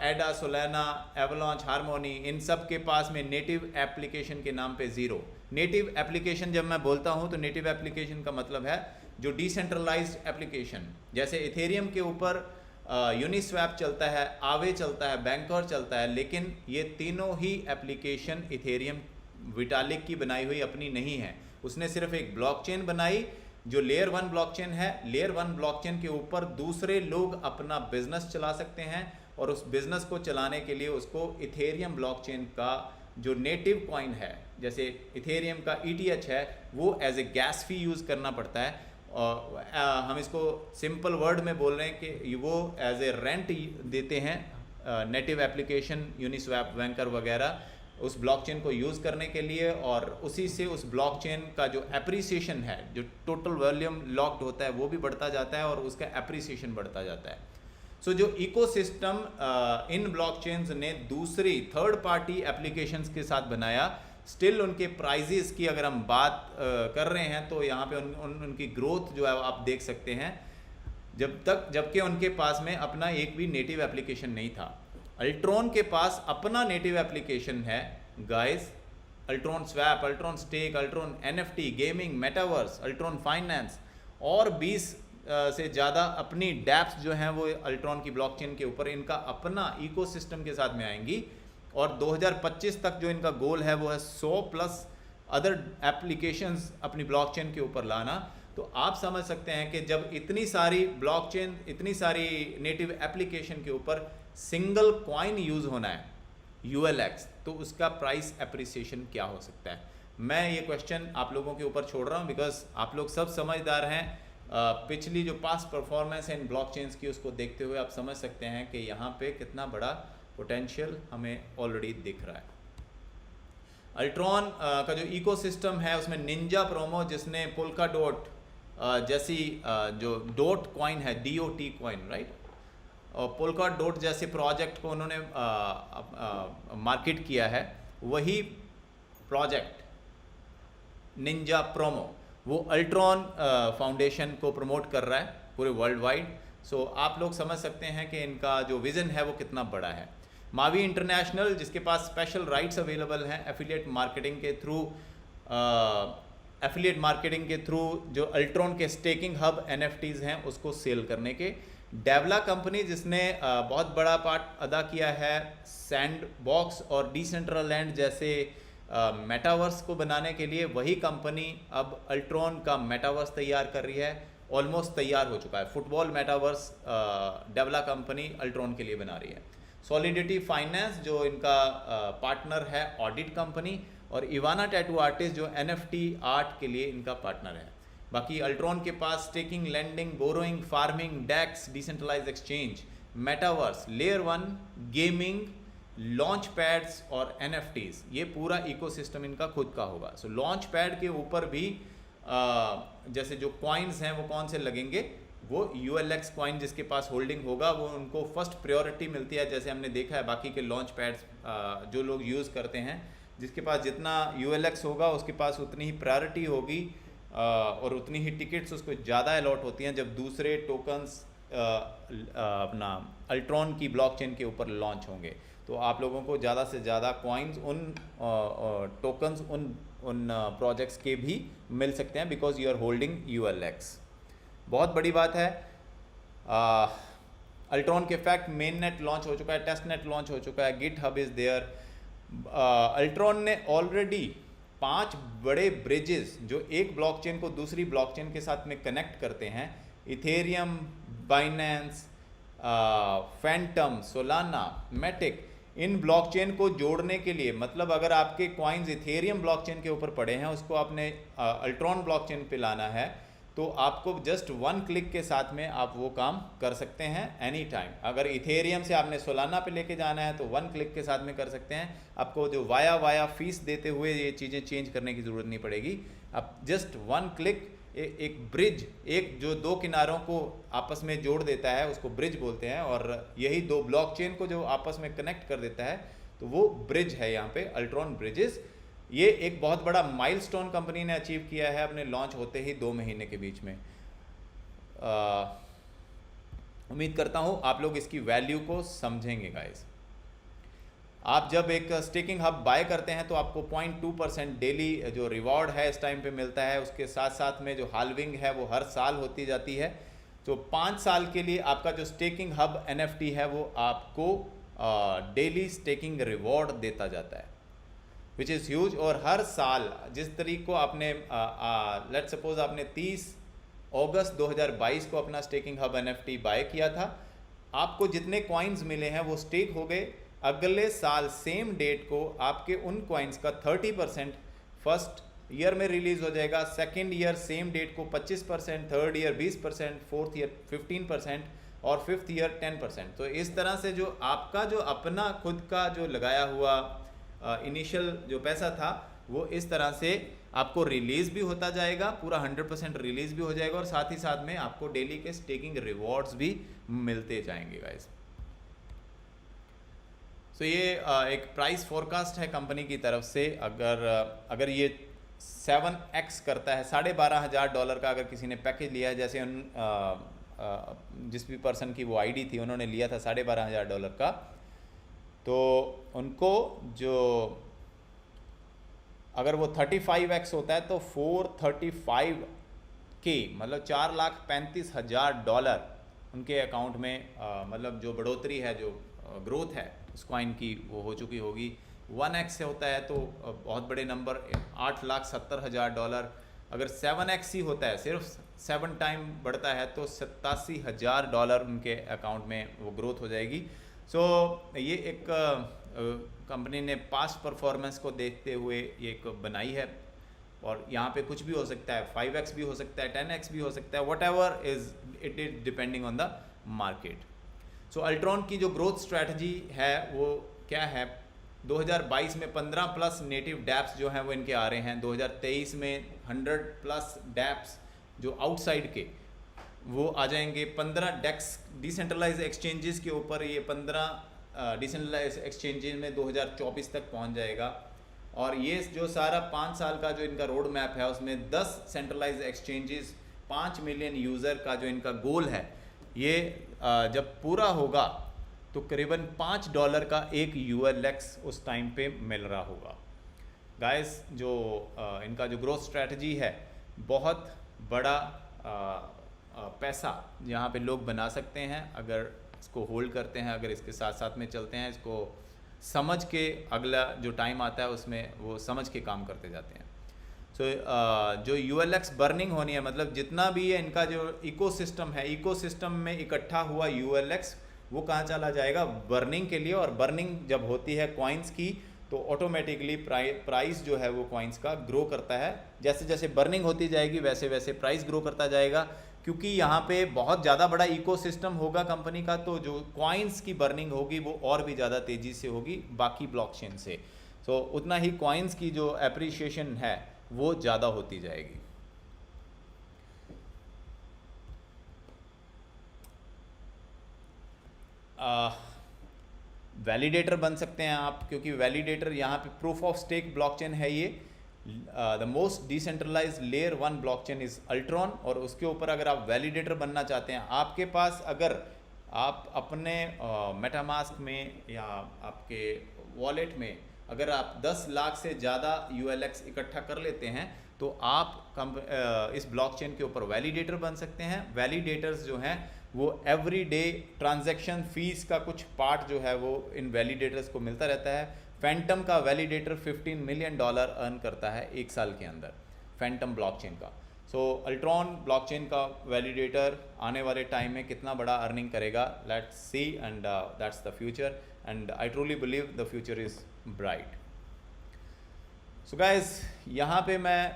एडा, सोलाना, एवलॉन्च, हार्मोनी, इन सब के पास में नेटिव एप्लीकेशन के नाम पे ज़ीरो। नेटिव एप्लीकेशन जब मैं बोलता हूँ तो नेटिव एप्लीकेशन का मतलब है जो डिसेंट्रलाइज्ड एप्लीकेशन, जैसे इथेरियम के ऊपर यूनिस्वैप चलता है, आवे चलता है, बैंकर चलता है, लेकिन ये तीनों ही एप्लीकेशन इथेरियम विटालिक की बनाई हुई अपनी नहीं है। उसने सिर्फ एक ब्लॉकचेन बनाई जो लेयर 1 ब्लॉकचेन है। लेयर 1 ब्लॉकचेन के ऊपर दूसरे लोग अपना बिजनेस चला सकते हैं और उस बिजनेस को चलाने के लिए उसको इथेरियम ब्लॉकचेन का जो नेटिव कॉइन है, जैसे इथेरियम का ETH है, वो as a gas fee use करना पड़ता है। और हम इसको सिंपल वर्ड में बोल रहे हैं कि वो एज ए रेंट देते हैं नेटिव एप्लीकेशन, यूनिस्वैप, बैंकर वगैरह उस ब्लॉकचेन को यूज़ करने के लिए, और उसी से उस ब्लॉकचेन का जो एप्रिसिएशन है, जो टोटल वॉल्यूम लॉक्ड होता है वो भी बढ़ता जाता है और उसका एप्रिसिएशन बढ़ता जाता है। सो जो इकोसिस्टम इन ब्लॉकचेन्स ने दूसरी थर्ड पार्टी एप्लीकेशंस के साथ बनाया, स्टिल उनके प्राइजेस की अगर हम बात कर रहे हैं तो यहाँ पे उनकी ग्रोथ जो है आप देख सकते हैं, जबकि उनके पास में अपना एक भी नेटिव एप्लीकेशन नहीं था। अल्ट्रॉन के पास अपना नेटिव एप्लीकेशन है guys, Ultron swap, Ultron stake, Ultron NFT, gaming, metaverse, Ultron finance और 20 से ज़्यादा अपनी डैप्स जो हैं वो अल्ट्रॉन की ब्लॉकचेन के ऊपर इनका अपना इकोसिस्टम के साथ में आएंगी। और 2025 तक जो इनका गोल है वो है 100+ अदर एप्लीकेशंस अपनी ब्लॉकचेन के ऊपर लाना। तो आप समझ सकते हैं कि जब इतनी सारी ब्लॉकचेन, इतनी सारी नेटिव एप्लीकेशन के ऊपर सिंगल कॉइन यूज़ होना है ULX, तो उसका प्राइस एप्रिसिएशन क्या हो सकता है। मैं ये क्वेश्चन आप लोगों के ऊपर छोड़ रहा हूँ बिकॉज आप लोग सब समझदार हैं। पिछली जो पास्ट परफॉर्मेंस है इन ब्लॉकचेन्स की, उसको देखते हुए आप समझ सकते हैं कि यहाँ पे कितना बड़ा पोटेंशियल हमें ऑलरेडी दिख रहा है। अल्ट्रॉन का जो इकोसिस्टम है उसमें निंजा प्रोमो, जिसने पोल्का डॉट जैसी जो डॉट कॉइन है, DOT कॉइन, राइट, और पोल्का डॉट जैसे प्रोजेक्ट को उन्होंने मार्केट किया है, वही प्रोजेक्ट निंजा प्रोमो वो अल्ट्रॉन फाउंडेशन को प्रमोट कर रहा है पूरे वर्ल्ड वाइड। सो आप लोग समझ सकते हैं कि इनका जो विज़न है वो कितना बड़ा है। मावी इंटरनेशनल, जिसके पास स्पेशल राइट्स अवेलेबल हैं एफिलिएट मार्केटिंग के थ्रू जो अल्ट्रॉन के स्टेकिंग हब NFTs हैं उसको सेल करने के। डेवला कंपनी, जिसने बहुत बड़ा पार्ट अदा किया है सैंडबॉक्स और डिसेंट्रलैंड जैसे मेटावर्स को बनाने के लिए, वही कंपनी अब अल्ट्रॉन का मेटावर्स तैयार कर रही है। ऑलमोस्ट तैयार हो चुका है। फुटबॉल मेटावर्स डेवला कंपनी अल्ट्रॉन के लिए बना रही है। सॉलिडिटी फाइनेंस जो इनका पार्टनर है ऑडिट कंपनी, और इवाना टैटू आर्टिस्ट जो NFT आर्ट के लिए इनका पार्टनर है। बाकी अल्ट्रॉन के पास staking, lending, borrowing, farming, DEX, decentralize exchange, metaverse, layer 1, gaming, launch pads और NFTs, ये पूरा इकोसिस्टम इनका खुद का होगा। सो लॉन्च पैड के ऊपर भी जैसे जो कॉइन्स हैं वो कौन से लगेंगे, वो ULX कॉइन जिसके पास होल्डिंग होगा वो उनको फर्स्ट प्रायोरिटी मिलती है। जैसे हमने देखा है बाकी के लॉन्च पैड्स जो लोग यूज़ करते हैं, जिसके पास जितना ULX होगा उसके पास उतनी ही प्रायोरिटी होगी और उतनी ही टिकट्स उसको ज़्यादा अलॉट होती हैं जब दूसरे टोकन्स अपना अल्ट्रॉन की ब्लॉकचेन के ऊपर लॉन्च होंगे। तो आप लोगों को ज़्यादा से ज़्यादा कॉइन्स उन टोकन्स उन प्रोजेक्ट्स के भी मिल सकते हैं because you are holding ULX। बहुत बड़ी बात है। अल्ट्रॉन के फैक्ट मेन नेट लॉन्च हो चुका है, टेस्ट नेट लॉन्च हो चुका है, GitHub is there. Ultron ने ऑलरेडी 5 बड़े ब्रिजेस जो एक ब्लॉकचेन को दूसरी ब्लॉकचेन के साथ में कनेक्ट करते हैं, Ethereum, Binance, Fantom, Solana, Matic, इन ब्लॉकचेन को जोड़ने के लिए, मतलब अगर आपके कॉइन्स इथेरियम ब्लॉकचेन के ऊपर पड़े हैं उसको आपने अल्ट्रॉन ब्लॉकचेन पे लाना है, तो आपको जस्ट 1 क्लिक के साथ में आप वो काम कर सकते हैं एनी टाइम। अगर इथेरियम से आपने सोलाना पे लेके जाना है तो 1 क्लिक के साथ में कर सकते हैं। आपको जो वाया फीस देते हुए ये चीज़ें चेंज करने की ज़रूरत नहीं पड़ेगी। आप जस्ट 1 क्लिक एक ब्रिज, एक जो दो किनारों को आपस में जोड़ देता है उसको ब्रिज बोलते हैं, और यही दो ब्लॉकचेन को जो आपस में कनेक्ट कर देता है तो वो ब्रिज है यहाँ पे अल्ट्रॉन ब्रिजेस। ये एक बहुत बड़ा माइलस्टोन कंपनी ने अचीव किया है अपने लॉन्च होते ही 2 महीने के बीच में। उम्मीद करता हूँ आप लोग इसकी वैल्यू को समझेंगे गाइस। आप जब एक स्टेकिंग हब बाय करते हैं तो आपको 0.2% डेली जो रिवॉर्ड है इस टाइम पे मिलता है, उसके साथ साथ में जो हाल्विंग है वो हर साल होती जाती है। तो 5 साल के लिए आपका जो स्टेकिंग हब NFT है वो आपको डेली स्टेकिंग रिवॉर्ड देता जाता है, विच इज़ ह्यूज। और हर साल जिस तरीके को आपने लेट सपोज आपने 30 अगस्त 2022 को अपना स्टेकिंग हब NFT बाय किया था, आपको जितने कॉइन्स मिले हैं वो स्टेक हो गए। अगले साल सेम डेट को आपके उन कॉइन्स का 30% फर्स्ट ईयर में रिलीज हो जाएगा, सेकेंड ईयर सेम डेट को 25%, थर्ड ईयर 20%, फोर्थ ईयर 15% और फिफ्थ ईयर 10%। तो इस तरह से जो आपका जो अपना खुद का जो लगाया हुआ इनिशियल जो पैसा था वो इस तरह से आपको रिलीज़ भी होता जाएगा, पूरा 100% रिलीज़ भी हो जाएगा, और साथ ही साथ में आपको डेली के स्टेकिंग रिवॉर्ड्स भी मिलते जाएंगे गाइस। तो ये एक प्राइस फोरकास्ट है कंपनी की तरफ से। अगर ये 7x करता है, $12,500 का अगर किसी ने पैकेज लिया है, जैसे जिस भी पर्सन की वो आईडी थी उन्होंने लिया था $12,500 का, तो उनको जो अगर वो 35x होता है तो 435K मतलब $4,35,000 उनके अकाउंट में मतलब जो बढ़ोतरी है, जो ग्रोथ है उस कॉइन की वो हो चुकी होगी। 1x से होता है तो बहुत बड़े नंबर $8,70,000। अगर 7x ही होता है, सिर्फ 7 टाइम बढ़ता है तो $87,000 उनके अकाउंट में वो ग्रोथ हो जाएगी। सो ये एक कंपनी ने पास्ट परफॉर्मेंस को देखते हुए ये एक बनाई है, और यहाँ पे कुछ भी हो सकता है, 5x भी हो सकता है, 10x भी हो सकता है, what ever is it is depending on the market. So Ultron की जो ग्रोथ स्ट्रैटेजी है वो क्या है, 2022 में 15+ नेटिव डैप्स जो हैं वो इनके आ रहे हैं, 2023 में 100+ डैप्स जो आउटसाइड के वो आ जाएंगे, 15 डेक्स डिसेंट्रलाइज एक्सचेंजेस के ऊपर ये 15 डिसेंट्रलाइज एक्सचेंजेस में 2024 तक पहुंच जाएगा। और ये जो सारा 5 साल का जो इनका रोड मैप है उसमें 10 सेंट्रलाइज एक्सचेंजेस, 5 मिलियन यूज़र का जो इनका गोल है, ये जब पूरा होगा तो करीबन $5 का एक ULX उस टाइम पे मिल रहा होगा। गाइस जो इनका जो ग्रोथ स्ट्रैटेजी है, बहुत बड़ा पैसा यहाँ पे लोग बना सकते हैं अगर इसको होल्ड करते हैं, अगर इसके साथ साथ में चलते हैं, इसको समझ के अगला जो टाइम आता है उसमें वो समझ के काम करते जाते हैं। सो जो ULX बर्निंग होनी है, मतलब जितना भी है इनका जो इकोसिस्टम है, इकोसिस्टम में इकट्ठा हुआ ULX वो कहाँ चला जाएगा, बर्निंग के लिए। और बर्निंग जब होती है कॉइन्स की तो ऑटोमेटिकली प्राइस जो है वो कॉइन्स का ग्रो करता है। जैसे जैसे बर्निंग होती जाएगी वैसे वैसे प्राइस ग्रो करता जाएगा, क्योंकि यहाँ पे बहुत ज़्यादा बड़ा इकोसिस्टम होगा कंपनी का, तो जो कॉइन्स की बर्निंग होगी वो और भी ज़्यादा तेज़ी से होगी बाकी ब्लॉकचेन से। सो उतना ही कॉइन्स की जो एप्रिसिएशन है वो ज़्यादा होती जाएगी। वैलिडेटर बन सकते हैं आप, क्योंकि वैलिडेटर यहाँ पे प्रूफ ऑफ स्टेक ब्लॉकचेन है ये। The most decentralize layer 1 blockchain is Ultron, और उसके ऊपर अगर आप वैलिडेटर बनना चाहते हैं, आपके पास अगर आप अपने मेटामास्क में या आपके वॉलेट में अगर आप 10 लाख से ज़्यादा ULX इकट्ठा कर लेते हैं तो आप इस ब्लॉकचेन के ऊपर वैलिडेटर बन सकते हैं। वैलिडेटर्स जो हैं वो एवरीडे ट्रांजैक्शन फीस का कुछ पार्ट जो है वो इन वैलिडेटर्स को मिलता रहता है। फैंटम का वैलिडेटर $15 मिलियन अर्न करता है 1 साल के अंदर, फैंटम ब्लॉकचेन का। सो अल्ट्रॉन ब्लॉकचेन का वैलिडेटर आने वाले टाइम में कितना बड़ा अर्निंग करेगा, let's see, and that's the future, and I truly believe the future is bright. So guys, यहाँ पे मैं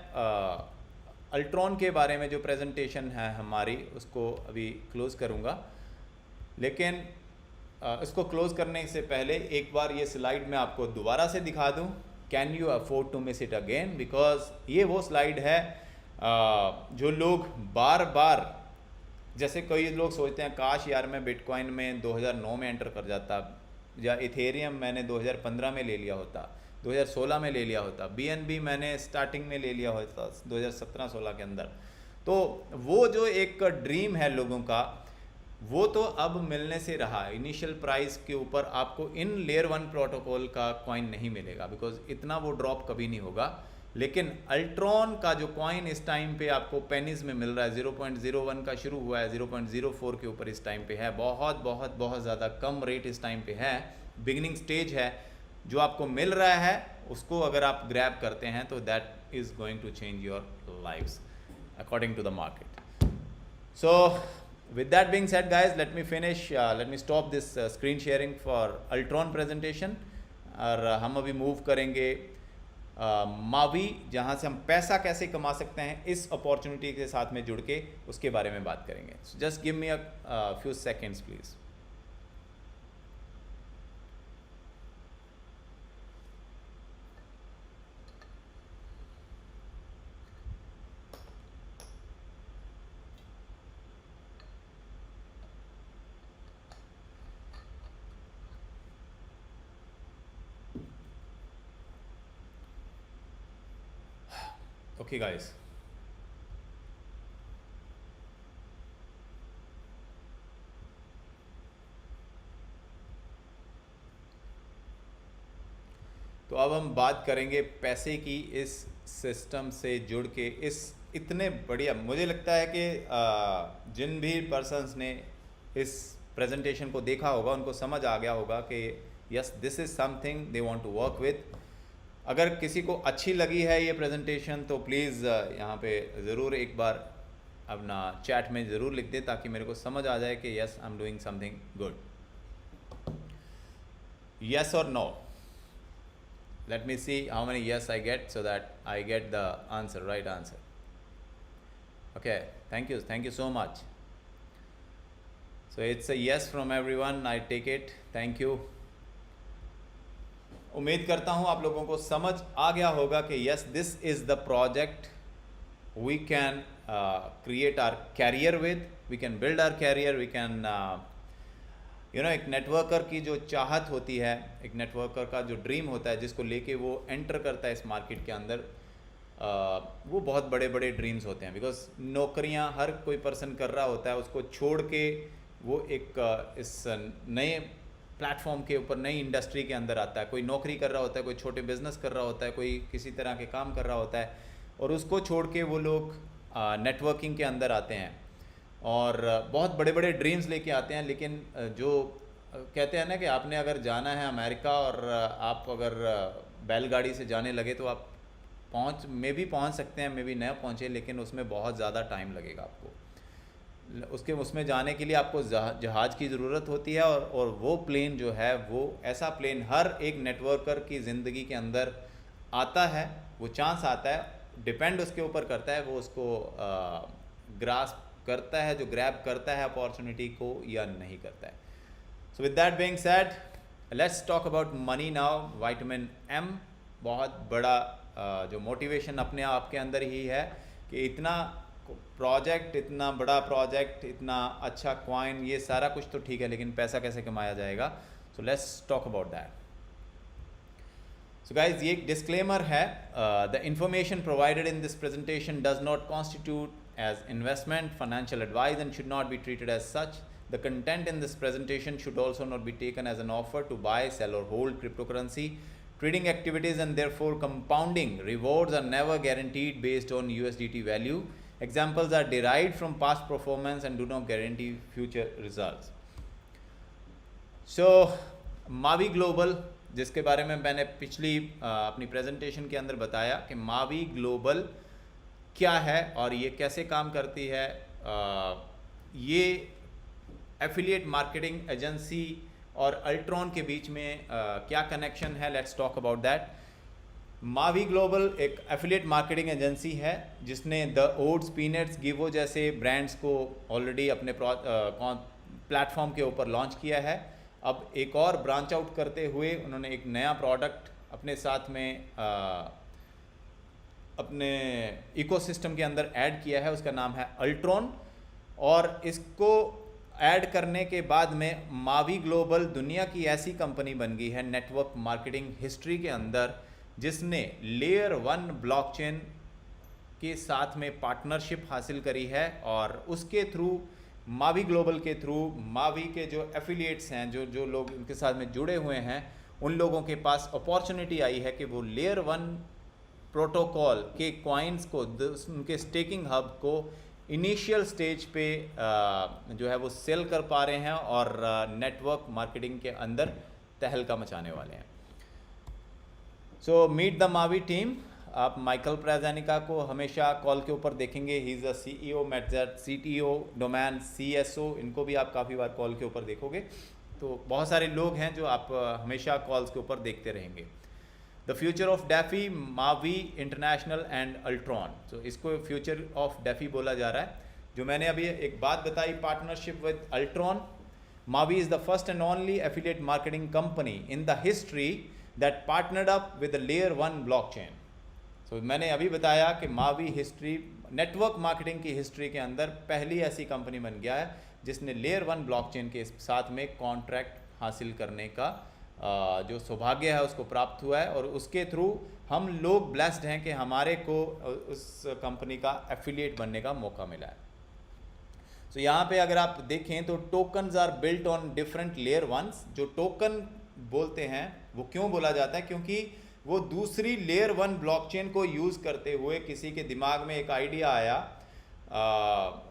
अल्ट्रॉन के बारे में जो प्रेजेंटेशन है हमारी उसको अभी क्लोज़ करूँगा, लेकिन इसको क्लोज़ करने से पहले एक बार ये स्लाइड मैं आपको दोबारा से दिखा दूँ। Can you afford to miss it again, because ये वो स्लाइड है जो लोग बार बार, जैसे कई लोग सोचते हैं काश यार मैं बिटकॉइन में 2009 में एंटर कर जाता, या इथेरियम मैंने 2015 में ले लिया होता, 2016 में ले लिया होता, बीएनबी मैंने स्टार्टिंग में ले लिया होता 2017-16 के अंदर। तो वो जो एक ड्रीम है लोगों का, वो तो अब मिलने से रहा। इनिशियल प्राइस के ऊपर आपको इन लेयर 1 प्रोटोकॉल का कॉइन नहीं मिलेगा, बिकॉज इतना वो ड्रॉप कभी नहीं होगा। लेकिन अल्ट्रॉन का जो कॉइन इस टाइम पे आपको पेनीज में मिल रहा है, 0.01 का शुरू हुआ है, 0.04 के ऊपर इस टाइम पे है। बहुत बहुत बहुत ज़्यादा कम रेट इस टाइम पे है, बिगिनिंग स्टेज है। जो आपको मिल रहा है उसको अगर आप ग्रैब करते हैं तो that is going to change your lives according to the market. So with that being said guys, let me stop this screen sharing for Altron presentation, और हम अभी मूव करेंगे मावी, जहाँ से हम पैसा कैसे कमा सकते हैं इस अपॉर्चुनिटी के साथ में जुड़ के, उसके बारे में बात करेंगे। Just give me a few seconds please. Okay guys, तो अब हम बात करेंगे पैसे की इस सिस्टम से जुड़ के। इस इतने बढ़िया, मुझे लगता है कि जिन भी पर्सन्स ने इस प्रेजेंटेशन को देखा होगा उनको समझ आ गया होगा कि yes this is something they want to work with. अगर किसी को अच्छी लगी है ये प्रेजेंटेशन तो प्लीज़ यहाँ पे ज़रूर एक बार अपना चैट में ज़रूर लिख दे, ताकि मेरे को समझ आ जाए कि yes I am doing something good. Yes और no, let me see how many yes I get, so that I get the answer, right answer. Okay, thank you so much. So it's a yes from everyone, I take it, thank you. उम्मीद करता हूँ आप लोगों को समझ आ गया होगा कि yes this is the project we can create our career with, we can build our career, we can एक नेटवर्कर की जो चाहत होती है, एक नेटवर्कर का जो ड्रीम होता है जिसको लेके वो एंटर करता है इस मार्केट के अंदर, वो बहुत बड़े बड़े ड्रीम्स होते हैं। बिकॉज नौकरियां हर कोई पर्सन कर रहा होता है, उसको छोड़ के वो एक इस नए प्लेटफॉर्म के ऊपर, नई इंडस्ट्री के अंदर आता है। कोई नौकरी कर रहा होता है, कोई छोटे बिजनेस कर रहा होता है, कोई किसी तरह के काम कर रहा होता है, और उसको छोड़ के वो लोग नेटवर्किंग के अंदर आते हैं और बहुत बड़े बड़े ड्रीम्स लेके आते हैं। लेकिन जो कहते हैं ना कि आपने अगर जाना है अमेरिका और आप अगर बैलगाड़ी से जाने लगे तो आप पहुंच सकते हैं, मे भी न पहुंचे, लेकिन उसमें बहुत ज़्यादा टाइम लगेगा आपको। उसमें जाने के लिए आपको जहाज़ की ज़रूरत होती है, और वो प्लेन जो है वो ऐसा प्लेन हर एक नेटवर्कर की ज़िंदगी के अंदर आता है, वो चांस आता है, डिपेंड उसके ऊपर करता है वो उसको ग्रास्प करता है, जो ग्रैब करता है अपॉर्चुनिटी को या नहीं करता है। So with that being said, let's talk about money now. Vitamin M बहुत बड़ा जो मोटिवेशन अपने आप के अंदर ही है कि इतना प्रोजेक्ट, इतना बड़ा प्रोजेक्ट, इतना अच्छा कॉइन, ये सारा कुछ तो ठीक है, लेकिन पैसा कैसे कमाया जाएगा। So let's talk about that. So guys, ये एक डिस्क्लेमर है, the information provided in this presentation does not constitute as investment, financial advice, and should not be treated as such. The content in this presentation should also not be taken as an offer to buy, sell, or hold cryptocurrency. Trading activities and therefore compounding rewards are never guaranteed based on USDT value. Examples are derived from past performance and do not guarantee future results. So, Mavi Global, जिसके बारे में मैंने पिछली अपनी प्रेजेंटेशन के अंदर बताया कि Mavi Global क्या है और ये कैसे काम करती है। ये एफिलिएट मार्केटिंग एजेंसी और अल्ट्रॉन के बीच में क्या कनेक्शन है, let's talk about that. Mavi global एक एफिलिएट मार्केटिंग एजेंसी है जिसने द ओट्स, पीनट्स, गिवो जैसे ब्रांड्स को ऑलरेडी अपने प्लेटफॉर्म के ऊपर लॉन्च किया है। अब एक और ब्रांच आउट करते हुए उन्होंने एक नया प्रोडक्ट अपने साथ में अपने इकोसिस्टम के अंदर ऐड किया है, उसका नाम है अल्ट्रॉन। और इसको ऐड करने के बाद में मावी ग्लोबल दुनिया की ऐसी कंपनी बन गई है नेटवर्क मार्केटिंग हिस्ट्री के अंदर, जिसने लेयर 1 ब्लॉकचेन के साथ में पार्टनरशिप हासिल करी है। और उसके थ्रू, मावी ग्लोबल के थ्रू, मावी के जो एफिलिएट्स हैं, जो जो लोग उनके साथ में जुड़े हुए हैं, उन लोगों के पास अपॉर्चुनिटी आई है कि वो लेयर 1 प्रोटोकॉल के कॉइन्स को, उनके स्टेकिंग हब को इनिशियल स्टेज पे जो है वो सेल कर पा रहे हैं और नेटवर्क मार्केटिंग के अंदर तहलका मचाने वाले हैं। So meet the Mavi team. आप माइकल प्रेजानिका को हमेशा कॉल के ऊपर देखेंगे, ही इज़ अ CEO, मेटजेट CTO, डोमैन CSO, इनको भी आप काफ़ी बार कॉल के ऊपर देखोगे। तो बहुत सारे लोग हैं जो आप हमेशा कॉल्स के ऊपर देखते रहेंगे। The future of DeFi, Mavi international and Ultron. तो इसको फ्यूचर ऑफ डेफी बोला जा रहा है। जो मैंने अभी एक बात बताई, partnership with Ultron, Mavi is the first and only affiliate marketing company in the history that partnered up with the layer 1 blockchain. तो मैंने अभी बताया कि मावी हिस्ट्री, नेटवर्क मार्केटिंग की हिस्ट्री के अंदर पहली ऐसी कंपनी बन गया है जिसने लेयर 1 ब्लॉकचेन के साथ में कॉन्ट्रैक्ट हासिल करने का जो सौभाग्य है उसको प्राप्त हुआ है। और उसके थ्रू हम लोग ब्लेस्ड हैं कि हमारे को उस कंपनी का एफिलिएट बनने का मौका मिला है। तो यहाँ पे अगर आप देखें तो tokens are built on different layer 1। जो टोकन बोलते हैं वो क्यों बोला जाता है, क्योंकि वो दूसरी लेयर 1 ब्लॉकचेन को यूज़ करते हुए किसी के दिमाग में एक आइडिया आया,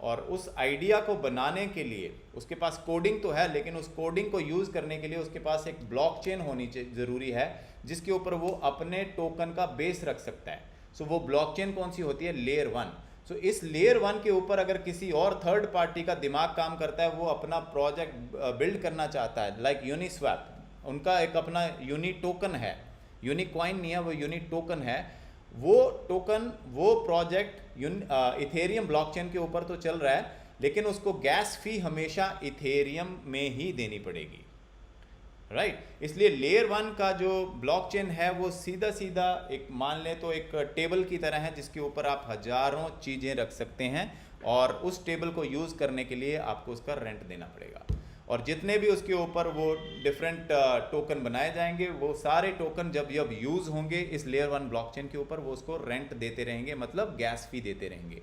और उस आइडिया को बनाने के लिए उसके पास कोडिंग तो है, लेकिन उस कोडिंग को यूज़ करने के लिए उसके पास एक ब्लॉकचेन होनी ज़रूरी है जिसके ऊपर वो अपने टोकन का बेस रख सकता है। सो वो ब्लॉकचेन कौन सी होती है? लेयर 1। सो इस लेयर 1 के ऊपर अगर किसी और थर्ड पार्टी का दिमाग काम करता है, वो अपना प्रोजेक्ट बिल्ड करना चाहता है, लाइक यूनिस्वैप, उनका एक अपना यूनिक टोकन है, यूनिक कॉइन नहीं है, वो यूनिक टोकन है। वो टोकन, वो प्रोजेक्ट इथेरियम ब्लॉकचेन के ऊपर तो चल रहा है, लेकिन उसको गैस फी हमेशा इथेरियम में ही देनी पड़ेगी, राइट। इसलिए लेयर 1 का जो ब्लॉकचेन है वो सीधा सीधा एक, मान लें तो एक टेबल की तरह है जिसके ऊपर आप हजारों चीज़ें रख सकते हैं, और उस टेबल को यूज़ करने के लिए आपको उसका रेंट देना पड़ेगा। और जितने भी उसके ऊपर वो डिफरेंट टोकन बनाए जाएंगे, वो सारे टोकन जब यूज़ होंगे इस लेयर 1 ब्लॉकचेन के ऊपर, वो उसको रेंट देते रहेंगे, मतलब गैस फी देते रहेंगे।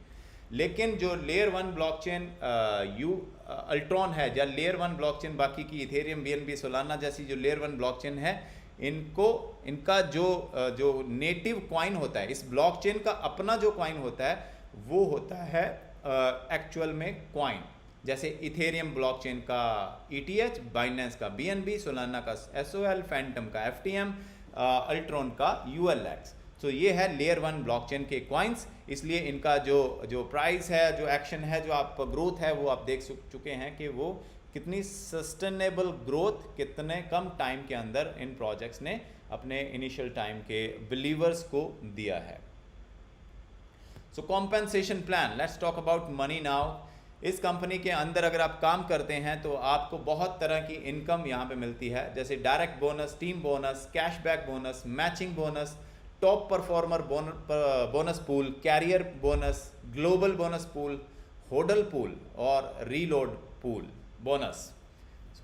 लेकिन जो लेयर 1 ब्लॉकचेन अल्ट्रॉन है, या लेयर 1 ब्लॉकचेन बाकी की इथेरियम, BNB, सोलाना जैसी जो लेयर 1 ब्लॉकचेन है, इनका जो नेटिव कॉइन होता है, इस ब्लॉकचेन का अपना जो कॉइन होता है वो होता है एक्चुअल में कॉइन। जैसे इथेरियम ब्लॉकचेन का ETH, बाइनेंस का BNB, सोलाना का SOL, फैंटम का FTM, अल्ट्रॉन का ULX। तो ये है लेयर 1 ब्लॉकचेन के कॉइन्स। इसलिए इनका जो प्राइस है, जो एक्शन है, जो आप ग्रोथ है, वो आप देख चुके हैं कि वो कितनी सस्टेनेबल ग्रोथ कितने कम टाइम के अंदर इन प्रोजेक्ट्स ने अपने इनिशियल टाइम के बिलीवर्स को दिया है। So compensation plan, let's talk about money now. इस कंपनी के अंदर अगर आप काम करते हैं तो आपको बहुत तरह की इनकम यहाँ पे मिलती है, जैसे direct bonus, team bonus, cashback bonus, matching bonus, top performer bonus pool, career bonus, global bonus pool, hodl pool और रीलोड पूल बोनस।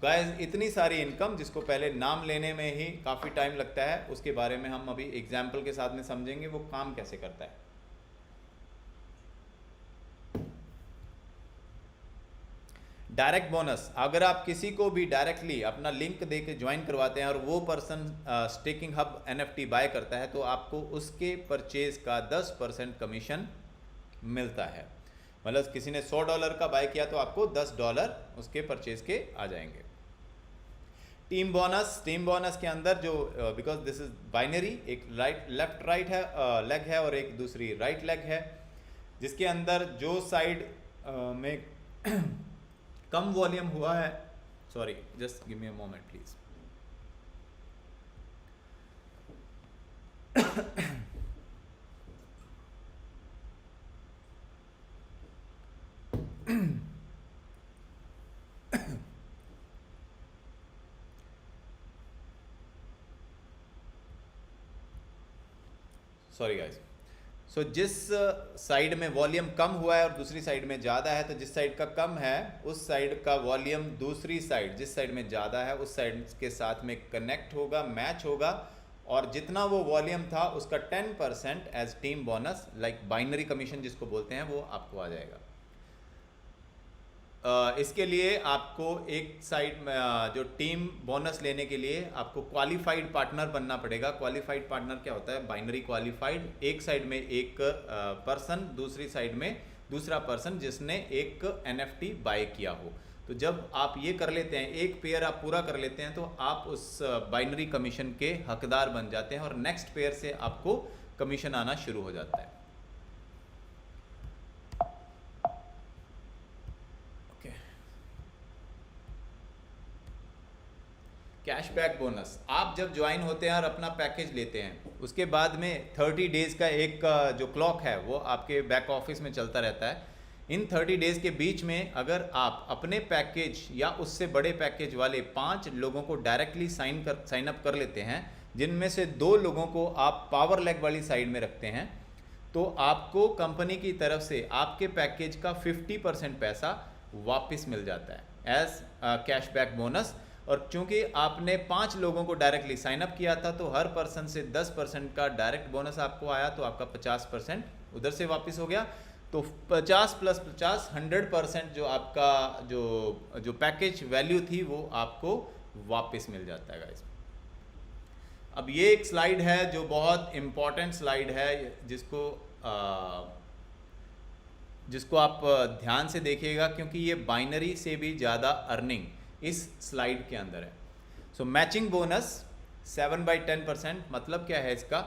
गाइस, इतनी सारी इनकम जिसको पहले नाम लेने में ही काफ़ी टाइम लगता है, उसके बारे में हम अभी एग्जाम्पल के साथ में समझेंगे वो काम कैसे करता है। डायरेक्ट बोनस, अगर आप किसी को भी डायरेक्टली अपना लिंक दे के ज्वाइन करवाते हैं और वो person staking hub NFT buy करता है, तो आपको उसके परचेज का 10% कमीशन मिलता है। मतलब किसी ने $100 का बाय किया तो आपको $10 उसके परचेज के आ जाएंगे। टीम बोनस के अंदर जो, बिकॉज दिस इज बाइनरी, एक लेफ्ट राइट है लेग है और एक दूसरी राइट लेग है, जिसके अंदर जो साइड में कम वॉल्यूम हुआ है, sorry just give me a moment please. Sorry guys, so जिस साइड में वॉल्यूम कम हुआ है और दूसरी साइड में ज़्यादा है, तो जिस साइड का कम है उस साइड का वॉल्यूम दूसरी साइड जिस साइड में ज़्यादा है उस साइड के साथ में कनेक्ट होगा, मैच होगा, और जितना वो वॉल्यूम था उसका 10% as team bonus, like binary commission जिसको बोलते हैं, वो आपको आ जाएगा। इसके लिए आपको एक साइड में जो टीम बोनस लेने के लिए आपको क्वालिफाइड पार्टनर बनना पड़ेगा। क्वालिफाइड पार्टनर क्या होता है? बाइनरी क्वालिफाइड, एक साइड में एक पर्सन, दूसरी साइड में दूसरा पर्सन जिसने एक NFT बाय किया हो। तो जब आप ये कर लेते हैं, एक पेयर आप पूरा कर लेते हैं, तो आप उस बाइनरी कमीशन के हकदार बन जाते हैं और नेक्स्ट पेयर से आपको कमीशन आना शुरू हो जाता है। कैशबैक बोनस, आप जब ज्वाइन होते हैं और अपना पैकेज लेते हैं, उसके बाद में 30 डेज़ का एक जो क्लॉक है वो आपके बैक ऑफिस में चलता रहता है। इन 30 डेज़ के बीच में अगर आप अपने पैकेज या उससे बड़े पैकेज वाले 5 लोगों को डायरेक्टली साइन अप कर लेते हैं, जिनमें से 2 लोगों को आप पावर लेग वाली साइड में रखते हैं, तो आपको कंपनी की तरफ से आपके पैकेज का 50% पैसा वापस मिल जाता है एज कैशबैक बोनस। और चूंकि आपने 5 लोगों को डायरेक्टली साइन अप किया था, तो हर पर्सन से 10% का डायरेक्ट बोनस आपको आया, तो आपका 50% उधर से वापस हो गया। तो 50 + 50 100% जो आपका जो पैकेज वैल्यू थी वो आपको वापस मिल जाता है गाइस। अब ये एक स्लाइड है जो बहुत इम्पॉर्टेंट स्लाइड है, जिसको आप ध्यान से देखिएगा, क्योंकि ये बाइनरी से भी ज़्यादा अर्निंग इस स्लाइड के अंदर है। सो मैचिंग बोनस 7/10%, मतलब क्या है इसका?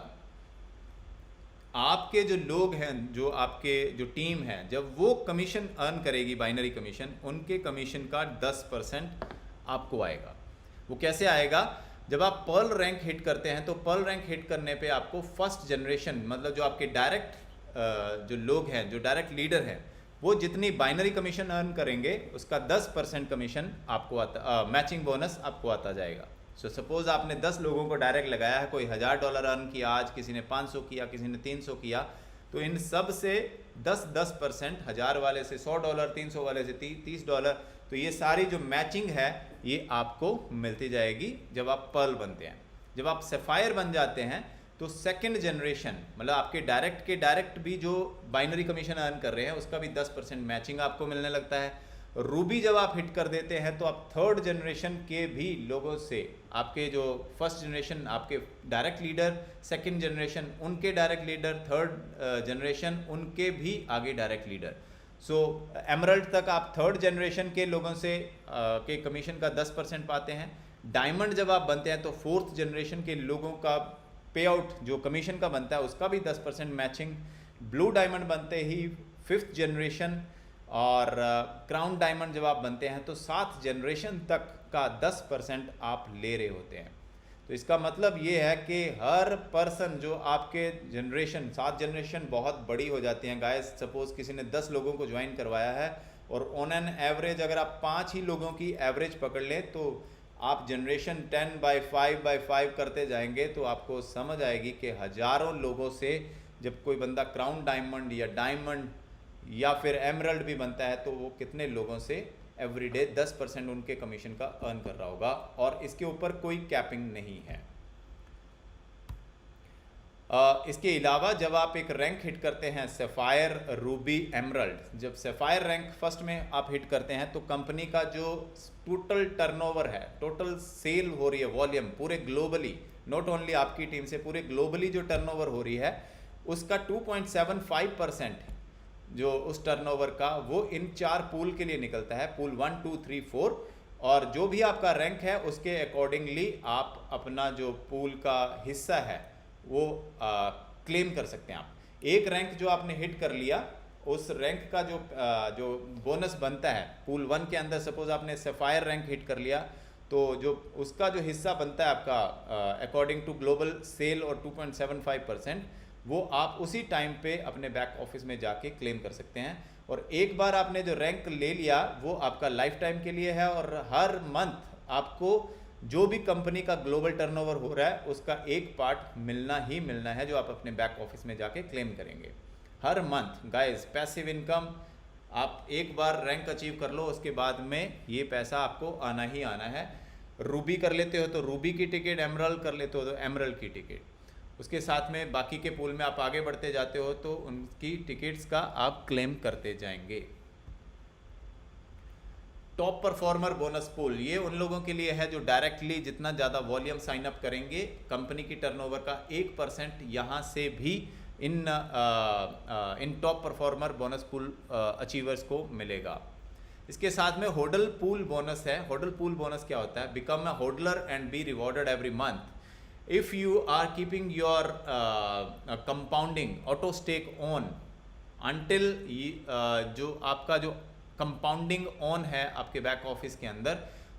आपके जो लोग हैं, जो आपके जो टीम है, जब वो कमीशन अर्न करेगी, बाइनरी कमीशन, उनके कमीशन का 10% आपको आएगा। वो कैसे आएगा? जब आप पर्ल रैंक हिट करते हैं, तो पर्ल रैंक हिट करने पे आपको फर्स्ट जनरेशन, मतलब जो आपके डायरेक्ट जो लोग हैं, जो डायरेक्ट लीडर हैं, वो जितनी बाइनरी कमीशन अर्न करेंगे उसका 10% कमीशन आपको आता, मैचिंग बोनस आपको आता जाएगा। सो सपोज आपने 10 लोगों को डायरेक्ट लगाया है, कोई $1000 अर्न किया आज, किसी ने 500 किया, किसी ने 300 किया, तो इन सब से 10% 1000 वाले से $100, 300 वाले से $30, तो ये सारी जो मैचिंग है ये आपको मिलती जाएगी जब आप पर्ल बनते हैं। जब आप सफायर बन जाते हैं तो सेकंड जनरेशन, मतलब आपके डायरेक्ट के डायरेक्ट भी जो बाइनरी कमीशन अर्न कर रहे हैं उसका भी 10% मैचिंग आपको मिलने लगता है। रूबी जब आप हिट कर देते हैं तो आप थर्ड जनरेशन के भी लोगों से, आपके जो फर्स्ट जनरेशन आपके डायरेक्ट लीडर, सेकंड जनरेशन उनके डायरेक्ट लीडर, थर्ड जनरेशन उनके भी आगे डायरेक्ट लीडर, सो एमरल्ड तक आप थर्ड जनरेशन के लोगों से के कमीशन का 10% पाते हैं। डायमंड जब आप बनते हैं तो फोर्थ जनरेशन के लोगों का पे आउट जो कमीशन का बनता है उसका भी 10% मैचिंग। ब्लू डायमंड बनते ही 5th जनरेशन, और क्राउन डायमंड जब आप बनते हैं तो 7th जनरेशन तक का 10% आप ले रहे होते हैं। तो इसका मतलब ये है कि हर पर्सन जो आपके जनरेशन, 7 जनरेशन बहुत बड़ी हो जाती हैं गाइस। सपोज किसी ने 10 लोगों को ज्वाइन करवाया है और ऑन एन एवरेज अगर आप 5 ही लोगों की एवरेज पकड़ लें तो आप जनरेशन 10/5/5 करते जाएंगे तो आपको समझ आएगी कि हज़ारों लोगों से जब कोई बंदा क्राउन डायमंड या डायमंड या फिर एमरल्ड भी बनता है तो वो कितने लोगों से एवरीडे 10% उनके कमीशन का अर्न कर रहा होगा, और इसके ऊपर कोई कैपिंग नहीं है। इसके अलावा जब आप एक रैंक हिट करते हैं, सफ़ायर, रूबी, एमरल्ड, जब सफ़ायर रैंक फर्स्ट में आप हिट करते हैं तो कंपनी का जो टोटल टर्नओवर है, टोटल सेल हो रही है, वॉल्यूम पूरे ग्लोबली, नॉट ओनली आपकी टीम से, पूरे ग्लोबली जो टर्नओवर हो रही है उसका 2.75% जो उस टर्नओवर का वो इन 4 पूल के लिए निकलता है, पूल 1, 2, 3, 4, और जो भी आपका रैंक है उसके अकॉर्डिंगली आप अपना जो पूल का हिस्सा है वो क्लेम कर सकते हैं। आप एक रैंक जो आपने हिट कर लिया, उस रैंक का जो बोनस बनता है पूल 1 के अंदर, सपोज आपने सफ़ायर रैंक हिट कर लिया तो जो उसका जो हिस्सा बनता है आपका अकॉर्डिंग टू ग्लोबल सेल और 2.75%, वो आप उसी टाइम पे अपने बैक ऑफिस में जाके क्लेम कर सकते हैं। और एक बार आपने जो रैंक ले लिया वो आपका लाइफ टाइम के लिए है, और हर मंथ आपको जो भी कंपनी का ग्लोबल टर्नओवर हो रहा है उसका एक पार्ट मिलना ही मिलना है, जो आप अपने बैक ऑफिस में जाके क्लेम करेंगे हर मंथ। गाइस, पैसिव इनकम, आप एक बार रैंक अचीव कर लो, उसके बाद में ये पैसा आपको आना ही आना है। रूबी कर लेते हो तो रूबी की टिकट, एमरल्ड कर लेते हो तो एमरल्ड की टिकट, उसके साथ में बाकी के पूल में आप आगे बढ़ते जाते हो तो उनकी टिकट्स का आप क्लेम करते जाएंगे। टॉप परफॉर्मर बोनस पूल, ये उन लोगों के लिए है जो डायरेक्टली जितना ज़्यादा वॉल्यूम साइन अप करेंगे, कंपनी की टर्नओवर का 1% यहाँ से भी इन top performer bonus pool achievers को मिलेगा। इसके साथ में होडल पूल बोनस है। होडल पूल बोनस क्या होता है? Become a hodler and be rewarded every month if you are keeping your compounding auto stake on until जो आपका जो कंपाउंडिंग ऑन है आपके बैक ऑफिस के अंदर,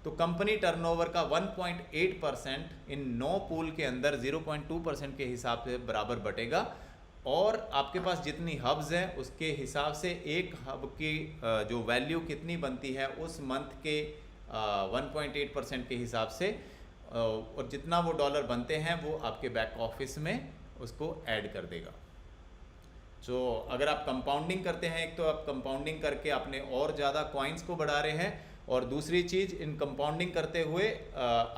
तो कंपनी टर्नओवर का 1.8% इन 9 पूल के अंदर 0.2% के हिसाब से बराबर बटेगा, और आपके पास जितनी हब्स हैं उसके हिसाब से एक हब की जो वैल्यू कितनी बनती है उस मंथ के 1.8% के हिसाब से, और जितना वो डॉलर बनते हैं वो आपके बैक ऑफिस में उसको ऐड कर देगा। तो अगर आप कंपाउंडिंग करते हैं, एक तो आप कंपाउंडिंग करके अपने और ज़्यादा कॉइन्स को बढ़ा रहे हैं, और दूसरी चीज़ इन कंपाउंडिंग करते हुए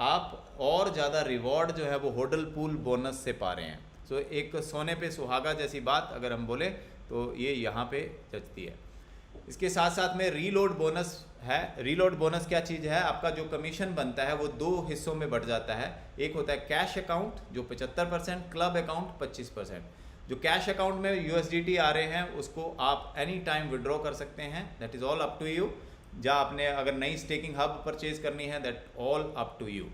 आप और ज़्यादा रिवॉर्ड जो है वो होडल पूल बोनस से पा रहे हैं। तो एक सोने पे सुहागा जैसी बात अगर हम बोले तो ये यहाँ पे जचती है। इसके साथ साथ में रीलोड बोनस है। रीलोड बोनस क्या चीज़ है? आपका जो कमीशन बनता है वो 2 हिस्सों में बढ़ जाता है। एक होता है कैश अकाउंट जो 75%, क्लब अकाउंट 25%। जो कैश अकाउंट में USDT आ रहे हैं उसको आप एनी टाइम विड्रॉ कर सकते हैं, that is all up to you. या आपने अगर नई स्टेकिंग हब परचेज करनी है, that all up to you.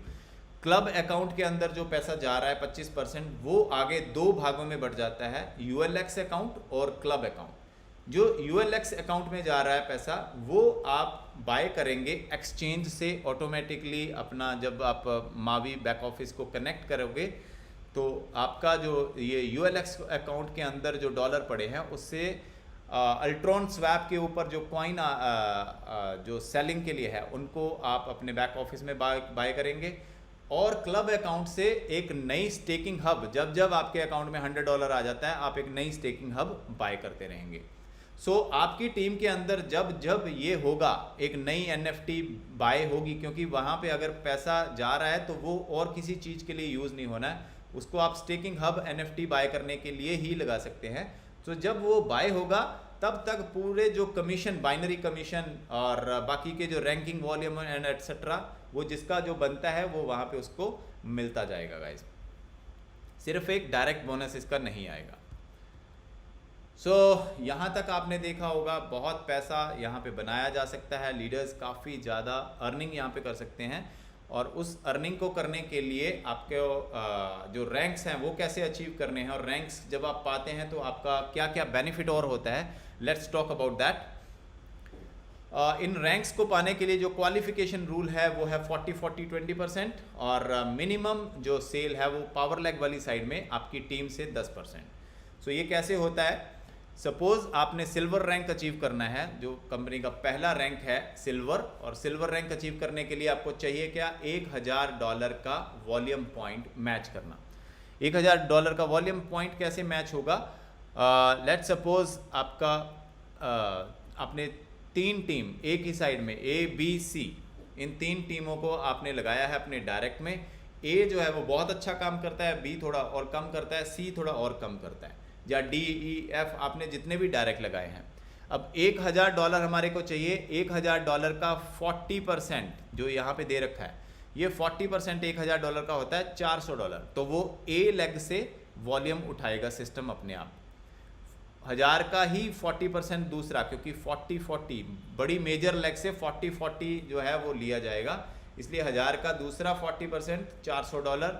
Club account के अंदर जो पैसा जा रहा है 25%, वो आगे 2 भागों में बढ़ जाता है, ULX अकाउंट और क्लब अकाउंट। जो ULX अकाउंट में जा रहा है पैसा वो आप बाय करेंगे एक्सचेंज से ऑटोमेटिकली। अपना जब आप मावी बैक ऑफिस को कनेक्ट करोगे तो आपका जो ये ULX अकाउंट के अंदर जो डॉलर पड़े हैं उससे अल्ट्रॉन स्वैप के ऊपर जो कॉइन जो सेलिंग के लिए है उनको आप अपने बैक ऑफिस में बाय करेंगे, और क्लब अकाउंट से एक नई स्टेकिंग हब, जब जब आपके अकाउंट में $100 आ जाता है आप एक नई स्टेकिंग हब बाय करते रहेंगे। सो आपकी टीम के अंदर जब जब ये होगा एक नई NFT बाय होगी, क्योंकि वहाँ पे अगर पैसा जा रहा है तो वो और किसी चीज़ के लिए यूज़ नहीं होना है, उसको आप स्टेकिंग हब NFT बाय करने के लिए ही लगा सकते हैं। तो जब वो बाय होगा तब तक पूरे जो कमीशन, बाइनरी कमीशन और बाकी के जो रैंकिंग वॉल्यूम एंड एटसेट्रा, वो जिसका जो बनता है वो वहाँ पे उसको मिलता जाएगा गाइस। सिर्फ एक डायरेक्ट बोनस इसका नहीं आएगा। यहाँ तक आपने देखा होगा बहुत पैसा यहाँ पे बनाया जा सकता है। लीडर्स काफ़ी ज़्यादा अर्निंग यहाँ पे कर सकते हैं, और उस अर्निंग को करने के लिए आपके जो रैंक्स हैं वो कैसे अचीव करने हैं, और रैंक्स जब आप पाते हैं तो आपका क्या क्या बेनिफिट और होता है, let's talk about that. In ranks को पाने के लिए जो क्वालिफिकेशन रूल है वो है 40-40-20%, और मिनिमम जो सेल है वो पावर लैग वाली साइड में आपकी टीम से 10%। सो ये कैसे होता है? सपोज आपने सिल्वर रैंक अचीव करना है, जो कंपनी का पहला रैंक है सिल्वर, और सिल्वर रैंक अचीव करने के लिए आपको चाहिए क्या? $1000 का वॉल्यूम पॉइंट मैच करना। $1000 का वॉल्यूम पॉइंट कैसे मैच होगा? लेट्स सपोज आपका आपने 3 टीम एक ही साइड में A, B, C, इन 3 टीमों को आपने लगाया है अपने डायरेक्ट में। A जो है वो बहुत अच्छा काम करता है, B थोड़ा और कम करता है, C थोड़ा और कम करता है, या D, E, F आपने जितने भी डायरेक्ट लगाए हैं। अब $1000 हमारे को चाहिए। $1000 का 40% जो यहाँ पे दे रखा है, ये 40% $1000 का होता है $400। तो वो A लेग से वॉल्यूम उठाएगा सिस्टम अपने आप। 1000 का ही 40% दूसरा, क्योंकि 40-40 बड़ी मेजर लेग से 40-40 जो है वो लिया जाएगा, इसलिए 1000 का दूसरा 40% $400,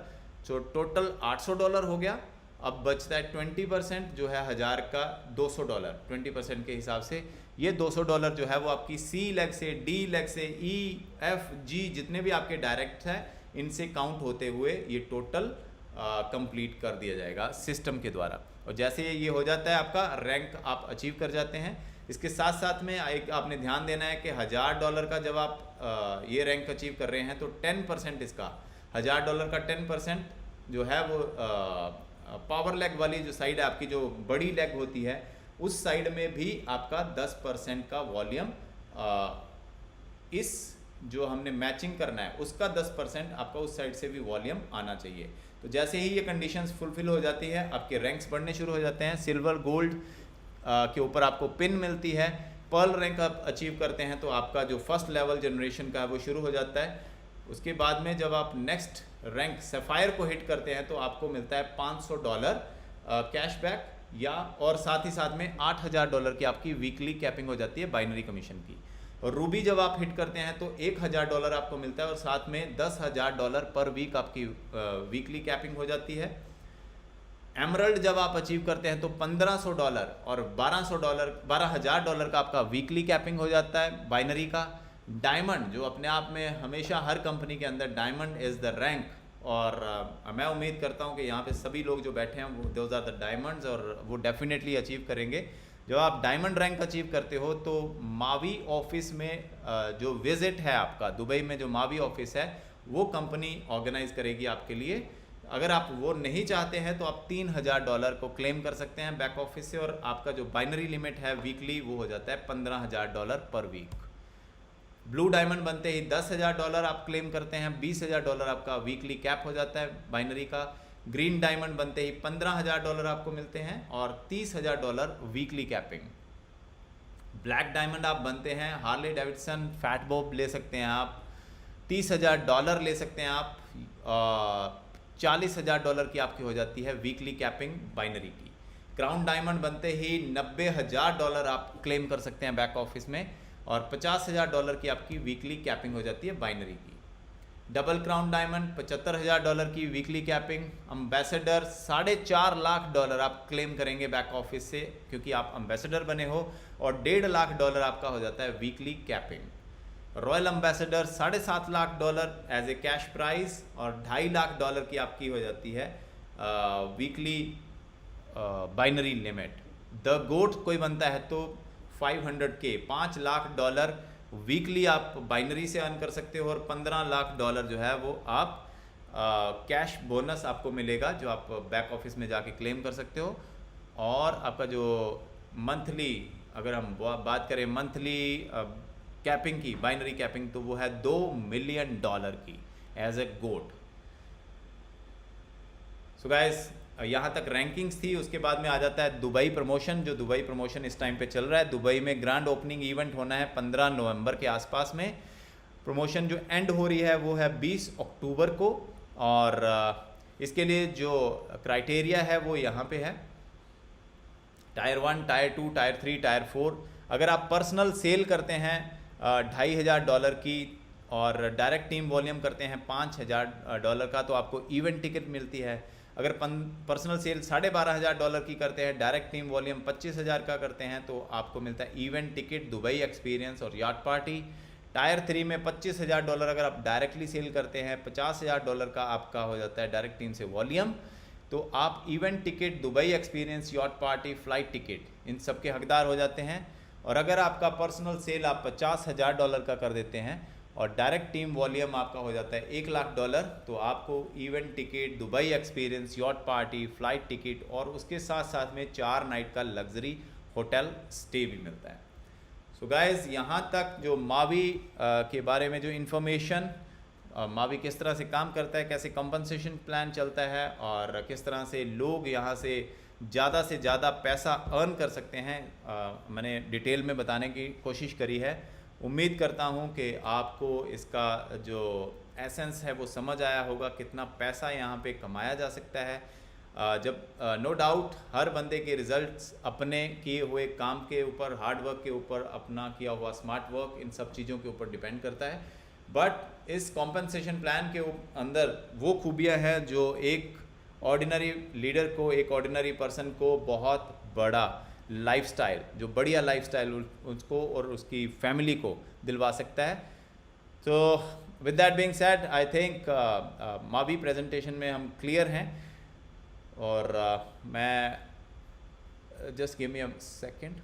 तो टोटल $800 हो गया। अब बचता है 20% जो है 1000 का $200, 20% के हिसाब से ये $200 जो है वो आपकी C लेग से, D लेग से, E, F, G जितने भी आपके डायरेक्ट हैं इनसे काउंट होते हुए ये टोटल कंप्लीट कर दिया जाएगा सिस्टम के द्वारा। और जैसे ये हो जाता है आपका रैंक आप अचीव कर जाते हैं, इसके साथ साथ में एक आपने ध्यान देना है कि $1000 का जब आप ये रैंक अचीव कर रहे हैं तो 10% इसका $1000 का 10% जो है वो पावर लेग वाली जो साइड है आपकी, जो बड़ी लेग होती है, उस साइड में भी आपका 10% का वॉल्यूम इस जो हमने मैचिंग करना है उसका 10% आपका उस साइड से भी वॉल्यूम आना चाहिए। तो जैसे ही ये कंडीशंस फुलफिल हो जाती है आपके रैंक्स बढ़ने शुरू हो जाते हैं। सिल्वर गोल्ड के ऊपर आपको पिन मिलती है। पर्ल रैंक आप अचीव करते हैं तो आपका जो फर्स्ट लेवल जनरेशन का है वो शुरू हो जाता है। उसके बाद में जब आप नेक्स्ट रैंक सफ़ायर को हिट करते हैं तो आपको मिलता है $500 कैशबैक, या और साथ ही साथ में $8000 की आपकी वीकली कैपिंग हो जाती है बाइनरी कमीशन की। और रूबी जब आप हिट करते हैं तो $1000 आपको मिलता है और साथ में $10,000 पर वीक आपकी वीकली कैपिंग हो जाती है। एमरल्ड जब आप अचीव करते हैं तो $1500 और $12,000 का आपका वीकली कैपिंग हो जाता है बाइनरी का। डायमंड जो अपने आप में हमेशा हर कंपनी के अंदर डायमंड इज़ द रैंक, और मैं उम्मीद करता हूं कि यहाँ पे सभी लोग जो बैठे हैं वो दोज आर द डायमंड्स, और वो डेफिनेटली अचीव करेंगे। जब आप डायमंड रैंक अचीव करते हो तो मावी ऑफिस में जो विजिट है आपका, दुबई में जो मावी ऑफिस है वो कंपनी ऑर्गेनाइज करेगी आपके लिए। अगर आप वो नहीं चाहते हैं तो आप $3000 को क्लेम कर सकते हैं बैक ऑफिस से, और आपका जो बाइनरी लिमिट है वीकली वो हो जाता है $15,000 पर वीक। ब्लू डायमंड बनते ही $10,000 आप क्लेम करते हैं, $20,000 आपका वीकली कैप हो जाता है बाइनरी का। ग्रीन डायमंड बनते ही $15,000 आपको मिलते हैं और $30,000 वीकली कैपिंग। ब्लैक डायमंड आप बनते हैं, हार्ले डेविडसन फैट बॉब ले सकते हैं आप, $30,000 ले सकते हैं आप, $40,000 की आपकी हो जाती है वीकली कैपिंग बाइनरी की। क्राउन डायमंड बनते ही $90,000 आप क्लेम कर सकते हैं बैक ऑफिस में, और $50,000 की आपकी वीकली कैपिंग हो जाती है बाइनरी की। डबल क्राउन डायमंड $75,000 की वीकली कैपिंग। अम्बेसडर $4.5 लाख आप क्लेम करेंगे बैक ऑफिस से क्योंकि आप अम्बेसडर बने हो, और $1.5 लाख आपका हो जाता है weekly capping. Royal ambassador $7.5 lakh as a cash prize, और $2.5 लाख की आपकी हो जाती है weekly binary limit. The goat कोई बनता है तो 500K $5 लाख वीकली आप बाइनरी से अर्न कर सकते हो, और $15 लाख जो है वो आप कैश बोनस आपको मिलेगा जो आप बैक ऑफिस में जाके क्लेम कर सकते हो। और आपका जो मंथली, अगर हम बात करें मंथली कैपिंग की, बाइनरी कैपिंग, तो वो है $2 मिलियन की as a goat. So guys, यहाँ तक रैंकिंग्स थी। उसके बाद में आ जाता है दुबई प्रमोशन। जो दुबई प्रमोशन इस टाइम पे चल रहा है, दुबई में ग्रैंड ओपनिंग इवेंट होना है 15 नवंबर के आसपास में। प्रमोशन जो एंड हो रही है वो है 20 अक्टूबर को, और इसके लिए जो क्राइटेरिया है वो यहाँ पे है टायर 1, टायर 2, टायर 3, टायर 4। अगर आप पर्सनल सेल करते हैं $2,500 की, और डायरेक्ट टीम वॉल्यूम करते हैं $5,000 का, तो आपको इवेंट टिकट मिलती है। अगर पर्सनल सेल $12,500 की करते हैं, डायरेक्ट टीम वॉल्यूम 25,000 का करते हैं, तो आपको मिलता है इवेंट टिकट, दुबई एक्सपीरियंस और याट पार्टी। टायर 3 में $25,000 अगर आप डायरेक्टली सेल करते हैं, $50,000 का आपका हो जाता है डायरेक्ट टीम से वॉल्यूम, तो आप event ticket, Dubai experience, yacht party, flight ticket, इन सब के हकदार हो जाते हैं। और अगर आपका पर्सनल सेल आप $50,000 का कर देते हैं और डायरेक्ट टीम वॉल्यूम आपका हो जाता है $1 लाख, तो आपको event ticket, Dubai experience, yacht party, flight ticket, और उसके साथ साथ में 4 नाइट का लग्जरी होटल स्टे भी मिलता है। सो गाइज, यहाँ तक जो मावी के बारे में जो इन्फॉर्मेशन, मावी किस तरह से काम करता है, कैसे कंपनसेशन प्लान चलता है, और किस तरह से लोग यहाँ से ज़्यादा पैसा अर्न कर सकते हैं, मैंने डिटेल में बताने की कोशिश करी है। उम्मीद करता हूँ कि आपको इसका जो एसेंस है वो समझ आया होगा, कितना पैसा यहाँ पे कमाया जा सकता है। जब नो डाउट हर बंदे के रिजल्ट्स अपने किए हुए काम के ऊपर, हार्ड वर्क के ऊपर, अपना किया हुआ स्मार्ट वर्क, इन सब चीज़ों के ऊपर डिपेंड करता है। बट इस कॉम्पनसेशन प्लान के अंदर वो खूबियाँ हैं जो एक ऑर्डिनरी लीडर को, एक ऑर्डिनरी पर्सन को बहुत बड़ा लाइफस्टाइल, जो बढ़िया लाइफस्टाइल उसको और उसकी फैमिली को दिलवा सकता है। तो with that being said, I think Mavi presentation में हम क्लियर हैं, और मैं just give me a second.